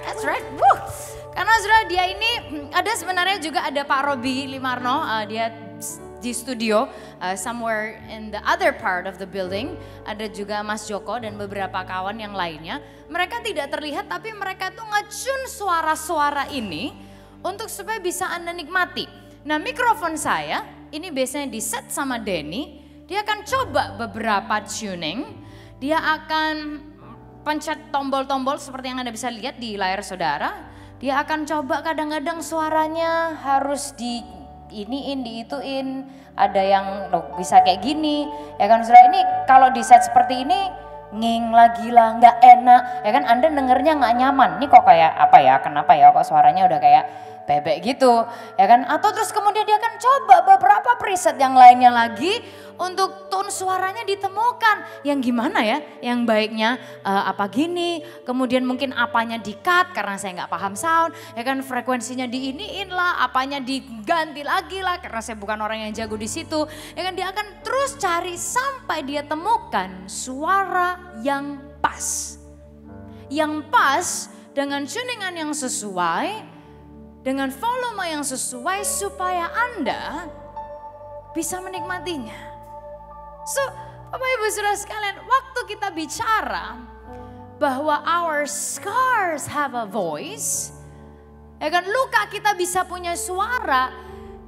Karena saudara dia ini ada sebenarnya juga ada Pak Robi Limarno, dia di studio somewhere in the other part of the building. Ada juga Mas Joko dan beberapa kawan yang lainnya. Mereka tidak terlihat tapi mereka tuh ngecun suara-suara ini untuk supaya bisa Anda nikmati. Nah mikrofon saya ini biasanya di set sama Denny. Dia akan coba beberapa tuning. Dia akan pencet tombol-tombol seperti yang Anda bisa lihat di layar saudara. Dia akan coba kadang-kadang suaranya harus diituin, ada yang bisa kayak gini, ya kan saudara. Ini kalau di set seperti ini nging lagi lah, nggak enak, ya kan? Anda dengernya nggak nyaman. Ini kok kayak apa ya? Kenapa ya? Kok suaranya udah kayak bebek gitu, ya kan? Atau terus kemudian dia akan coba beberapa preset yang lainnya lagi untuk tone suaranya ditemukan. Yang gimana ya? Yang baiknya apa gini? Kemudian mungkin apanya di-cut karena saya nggak paham sound, ya kan? Frekuensinya diiniin lah, apanya diganti lagi lah karena saya bukan orang yang jago di situ, ya kan? Dia akan terus cari sampai dia temukan suara yang pas. Yang pas dengan tuningan yang sesuai, dengan volume yang sesuai supaya Anda bisa menikmatinya. So, Bapak Ibu Saudara sekalian, waktu kita bicara bahwa our scars have a voice, ya kan, luka kita bisa punya suara,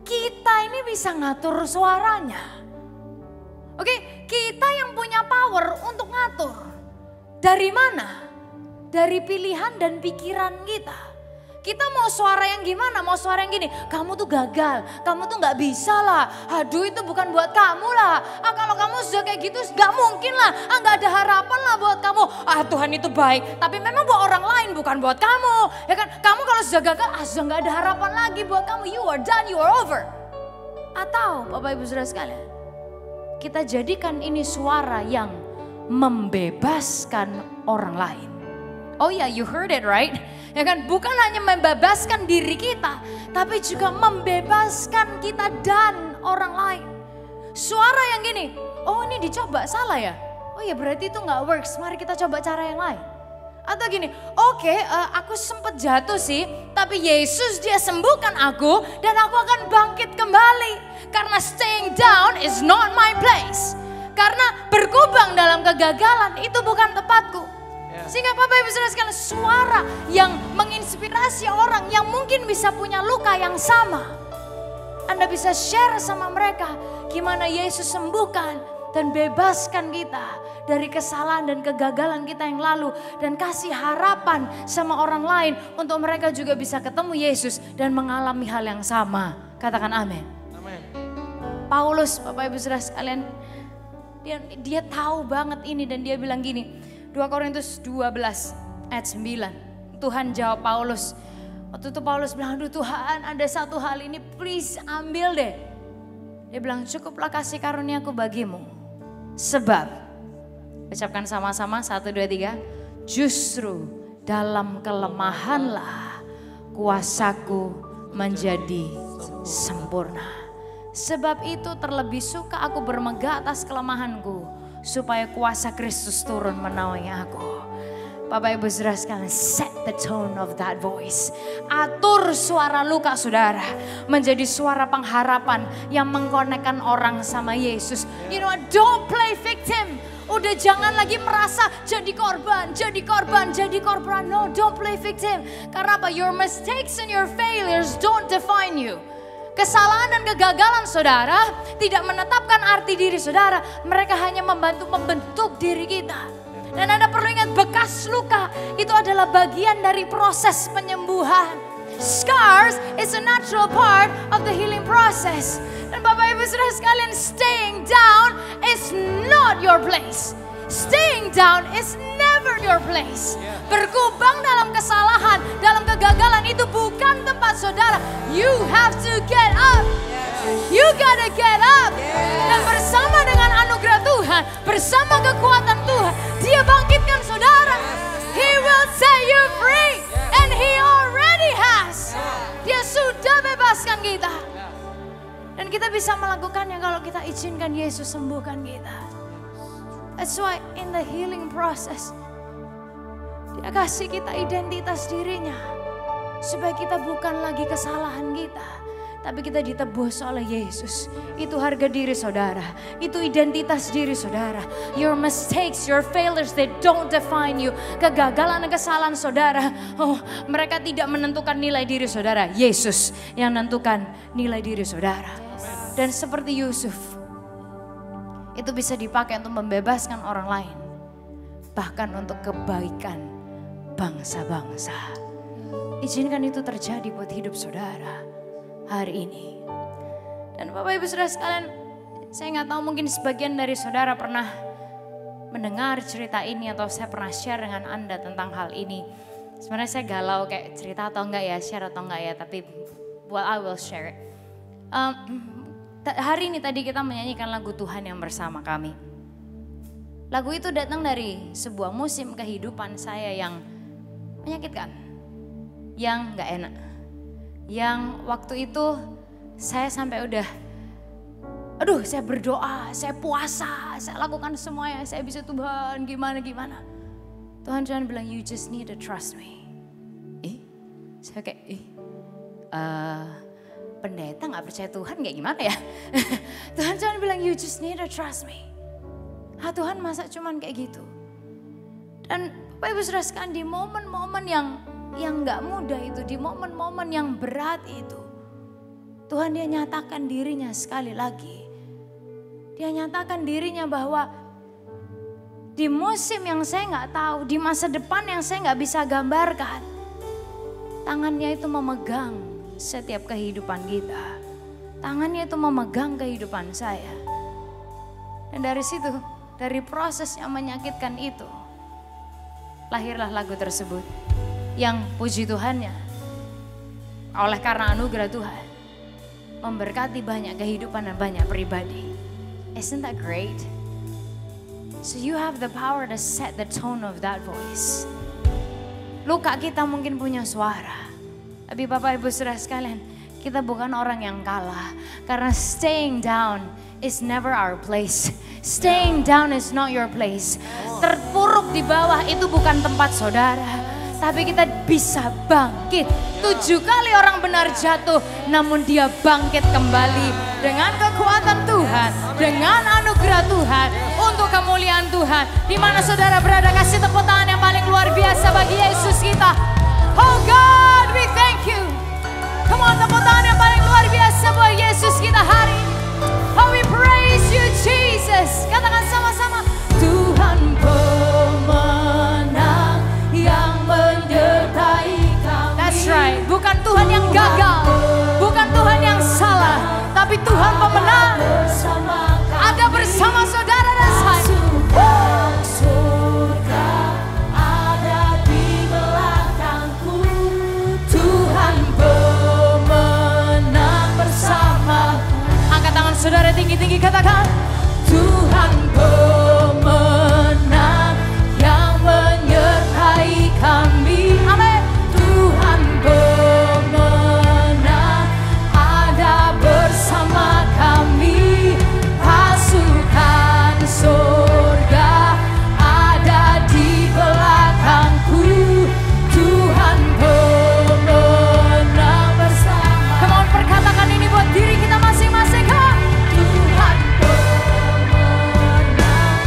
kita ini bisa ngatur suaranya. Oke, kita yang punya power untuk ngatur. Dari mana? Dari pilihan dan pikiran kita. Kita mau suara yang gimana? Mau suara yang gini, kamu tuh gagal, kamu tuh gak bisa lah. Aduh itu bukan buat kamu lah. Kalau kamu sudah kayak gitu gak mungkin lah. Gak ada harapan lah buat kamu. Tuhan itu baik, tapi memang buat orang lain bukan buat kamu. Ya kan, kamu kalau sudah gagal, sudah gak ada harapan lagi buat kamu. You are done, you are over. Atau Bapak Ibu Saudara sekalian, kita jadikan ini suara yang membebaskan orang lain. Oh ya, you heard it right? Ya kan, bukan hanya membebaskan diri kita, tapi juga membebaskan kita dan orang lain. Suara yang gini, oh ini dicoba, salah ya? Oh ya berarti itu gak works, mari kita coba cara yang lain. Atau gini, oke, aku sempat jatuh sih, tapi Yesus dia sembuhkan aku dan aku akan bangkit kembali. Karena staying down is not my place. Karena berkubang dalam kegagalan itu bukan tempatku. Sehingga Bapak Ibu Saudara sekalian, suara yang menginspirasi orang yang mungkin bisa punya luka yang sama. Anda bisa share sama mereka gimana Yesus sembuhkan dan bebaskan kita dari kesalahan dan kegagalan kita yang lalu. Dan kasih harapan sama orang lain untuk mereka juga bisa ketemu Yesus dan mengalami hal yang sama. Katakan amin. Paulus, Bapak Ibu Saudara sekalian, dia tahu banget ini dan dia bilang gini, 2 Korintus 12 ayat 9. Tuhan jawab Paulus. Waktu itu Paulus bilang, aduh Tuhan ada satu hal ini please ambil deh. Dia bilang cukuplah kasih karuniaku bagimu. Sebab, ucapkan sama-sama 1, 2, 3. Justru dalam kelemahanlah kuasaku menjadi sempurna. Sebab itu terlebih suka aku bermegah atas kelemahanku, supaya kuasa Kristus turun menaungi aku. Bapak Ibu Saudara sekalian, set the tone of that voice. Atur suara luka saudara menjadi suara pengharapan yang mengkonekkan orang sama Yesus. You know, don't play victim. Udah jangan lagi merasa jadi korban. No, don't play victim. Karena apa? Your mistakes and your failures don't define you. Kesalahan dan kegagalan saudara tidak menetapkan arti diri saudara. Mereka hanya membantu membentuk diri kita. Dan Anda perlu ingat, bekas luka itu adalah bagian dari proses penyembuhan. Scars is a natural part of the healing process. Dan Bapak Ibu Saudara sekalian, staying down is not your place. Staying down is never your place. Berkubang dalam kesalahan, dalam kegagalan itu bukan tempat saudara. You have to get up. You gotta get up. Dan bersama dengan anugerah Tuhan, bersama kekuatan Tuhan, Dia bangkitkan saudara. He will set you free. And He already has. Dia sudah bebaskan kita. Dan kita bisa melakukannya kalau kita izinkan Yesus sembuhkan kita. That's why in the healing process, Dia kasih kita identitas dirinya. Supaya kita bukan lagi kesalahan kita, tapi kita ditebus oleh Yesus. Itu harga diri saudara, itu identitas diri saudara. Your mistakes, your failures, they don't define you. Kegagalan dan kesalahan saudara, mereka tidak menentukan nilai diri saudara. Yesus yang menentukan nilai diri saudara. Dan seperti Yusuf, itu bisa dipakai untuk membebaskan orang lain. Bahkan untuk kebaikan bangsa-bangsa. Izinkan itu terjadi buat hidup saudara hari ini. Dan Bapak Ibu Saudara sekalian, saya nggak tahu mungkin sebagian dari saudara pernah mendengar cerita ini atau saya pernah share dengan Anda tentang hal ini. Sebenarnya saya galau kayak cerita atau enggak ya, share atau enggak ya, tapi I will share it. Hari ini tadi kita menyanyikan lagu Tuhan yang bersama kami. Lagu itu datang dari sebuah musim kehidupan saya yang menyakitkan, yang enggak enak. Yang waktu itu saya sampai udah, saya berdoa, saya puasa, saya lakukan semuanya, saya bisa Tuhan gimana. Tuhan cuma bilang, you just need to trust me. Saya kayak, pendeta gak percaya Tuhan kayak gimana ya? Tuhan cuma bilang, you just need to trust me. Tuhan masa cuman kayak gitu. Dan Bapak Ibu Saudara sekalian, di momen-momen yang gak mudah itu, di momen-momen yang berat itu, Tuhan dia nyatakan dirinya sekali lagi. Dia nyatakan dirinya bahwa di musim yang saya gak tahu, di masa depan yang saya gak bisa gambarkan, tangannya itu memegang setiap kehidupan kita. Tangannya itu memegang kehidupan saya. Dan dari situ, dari proses yang menyakitkan itu, lahirlah lagu tersebut. Yang puji Tuhannya, oleh karena anugerah Tuhan, memberkati banyak kehidupan dan banyak pribadi. Isn't that great? So you have the power to set the tone of that voice. Luka kita mungkin punya suara, tapi Bapak Ibu Saudara sekalian, kita bukan orang yang kalah. Karena staying down is never our place. Staying down is not your place. Terpuruk di bawah itu bukan tempat saudara. Tapi kita bisa bangkit. 7 kali orang benar jatuh, namun dia bangkit kembali. Dengan kekuatan Tuhan, dengan anugerah Tuhan, untuk kemuliaan Tuhan. Di mana saudara berada, kasih tepuk tangan yang paling luar biasa bagi Yesus kita. Oh God, we thank you. Come on, tepuk tangan yang paling luar biasa buat Yesus kita hari ini. Oh, we praise you Jesus. Katakan sama-sama, Tuhan pemenang yang menyertai kami. That's right, bukan Tuhan yang gagal, bukan Tuhan yang salah, tapi Tuhan pemenang. Ada bersama saudara dan saya. Surga ada di belakangku. Tuhan pemenang bersama. Angkat tangan saudara tinggi-tinggi, katakan, Tuhan pemenang yang menyertai kami. amin. Tuhan pemenang ada bersama kami. Pasukan surga ada di belakangku. Tuhan pemenang bersama. Come on, perkatakan ini buat diri kita masing-masing. Come on. Tuhan pemenang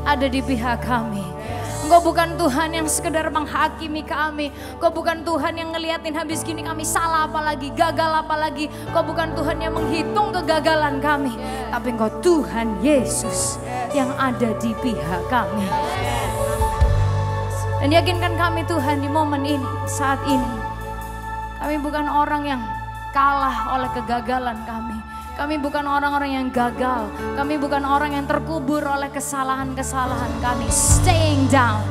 ada di pihak kami. Engkau bukan Tuhan yang sekedar menghakimi kami. Engkau bukan Tuhan yang ngeliatin habis gini kami salah apalagi, gagal apalagi. Engkau bukan Tuhan yang menghitung kegagalan kami. Tapi Engkau Tuhan Yesus yang ada di pihak kami. Dan yakinkan kami Tuhan di momen ini, saat ini. Kami bukan orang yang kalah oleh kegagalan kami. Kami bukan orang-orang yang gagal. Kami bukan orang yang terkubur oleh kesalahan-kesalahan kami. Staying down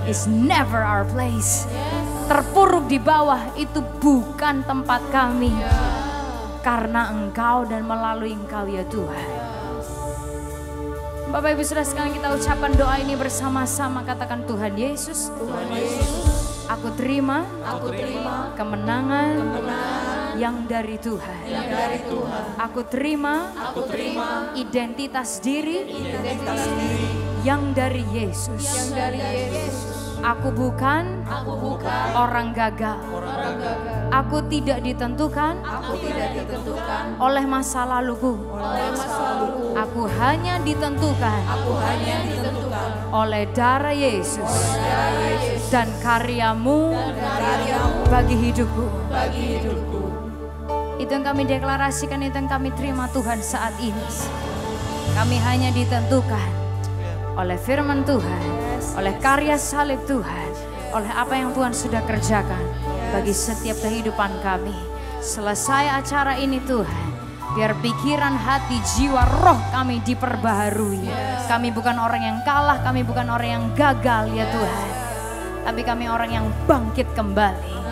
is never our place. Terpuruk di bawah itu bukan tempat kami. Karena Engkau dan melalui Engkau ya Tuhan. Bapak Ibu Saudara sekalian, kita ucapkan doa ini bersama-sama. Katakan, Tuhan Yesus, aku terima kemenangan yang dari Tuhan. Aku terima identitas diri yang dari Yesus. Aku bukan orang gagal. Aku tidak ditentukan oleh masa laluku. Aku hanya ditentukan oleh darah Yesus dan karyamu bagi hidupku. Itu yang kami deklarasikan, itu yang kami terima Tuhan saat ini. Kami hanya ditentukan oleh firman Tuhan, oleh karya salib Tuhan, oleh apa yang Tuhan sudah kerjakan bagi setiap kehidupan kami. Selesai acara ini Tuhan, biar pikiran, hati, jiwa, roh kami diperbaharui. Kami bukan orang yang kalah, kami bukan orang yang gagal ya Tuhan. Tapi kami orang yang bangkit kembali.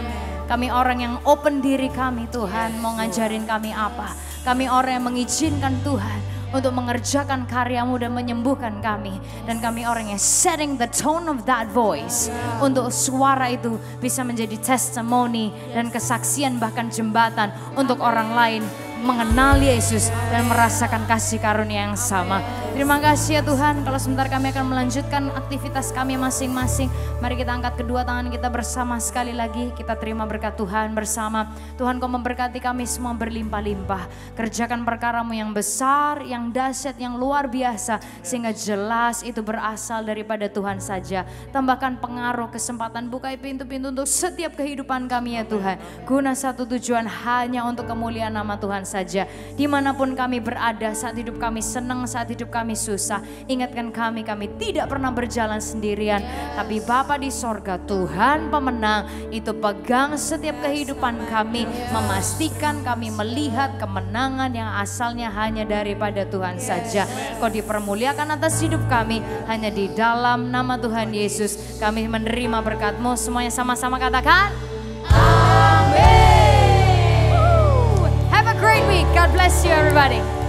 Kami orang yang open diri kami Tuhan, mau ngajarin kami apa. Kami orang yang mengizinkan Tuhan untuk mengerjakan karyamu dan menyembuhkan kami. Dan kami orang yang setting the tone of that voice. Untuk suara itu bisa menjadi testimoni dan kesaksian bahkan jembatan untuk orang lain mengenal Yesus dan merasakan kasih karunia yang sama. Terima kasih ya Tuhan. Kalau sebentar kami akan melanjutkan aktivitas kami masing-masing. Mari kita angkat kedua tangan kita bersama sekali lagi. Kita terima berkat Tuhan bersama. Tuhan, Kau memberkati kami semua berlimpah-limpah. Kerjakan perkaramu yang besar, yang dahsyat, yang luar biasa. Sehingga jelas itu berasal daripada Tuhan saja. Tambahkan pengaruh, kesempatan, bukai pintu-pintu untuk setiap kehidupan kami ya Tuhan. Guna satu tujuan, hanya untuk kemuliaan nama Tuhan saja. Dimanapun kami berada, saat hidup kami senang, saat hidup kami susah, ingatkan kami tidak pernah berjalan sendirian. Tapi Bapa di sorga, Tuhan pemenang, itu pegang setiap kehidupan kami, memastikan kami melihat kemenangan yang asalnya hanya daripada Tuhan saja. Kau dipermuliakan atas hidup kami, hanya di dalam nama Tuhan Yesus kami menerima berkat-Mu. Semuanya sama-sama katakan amin. Have a great week. God bless you everybody.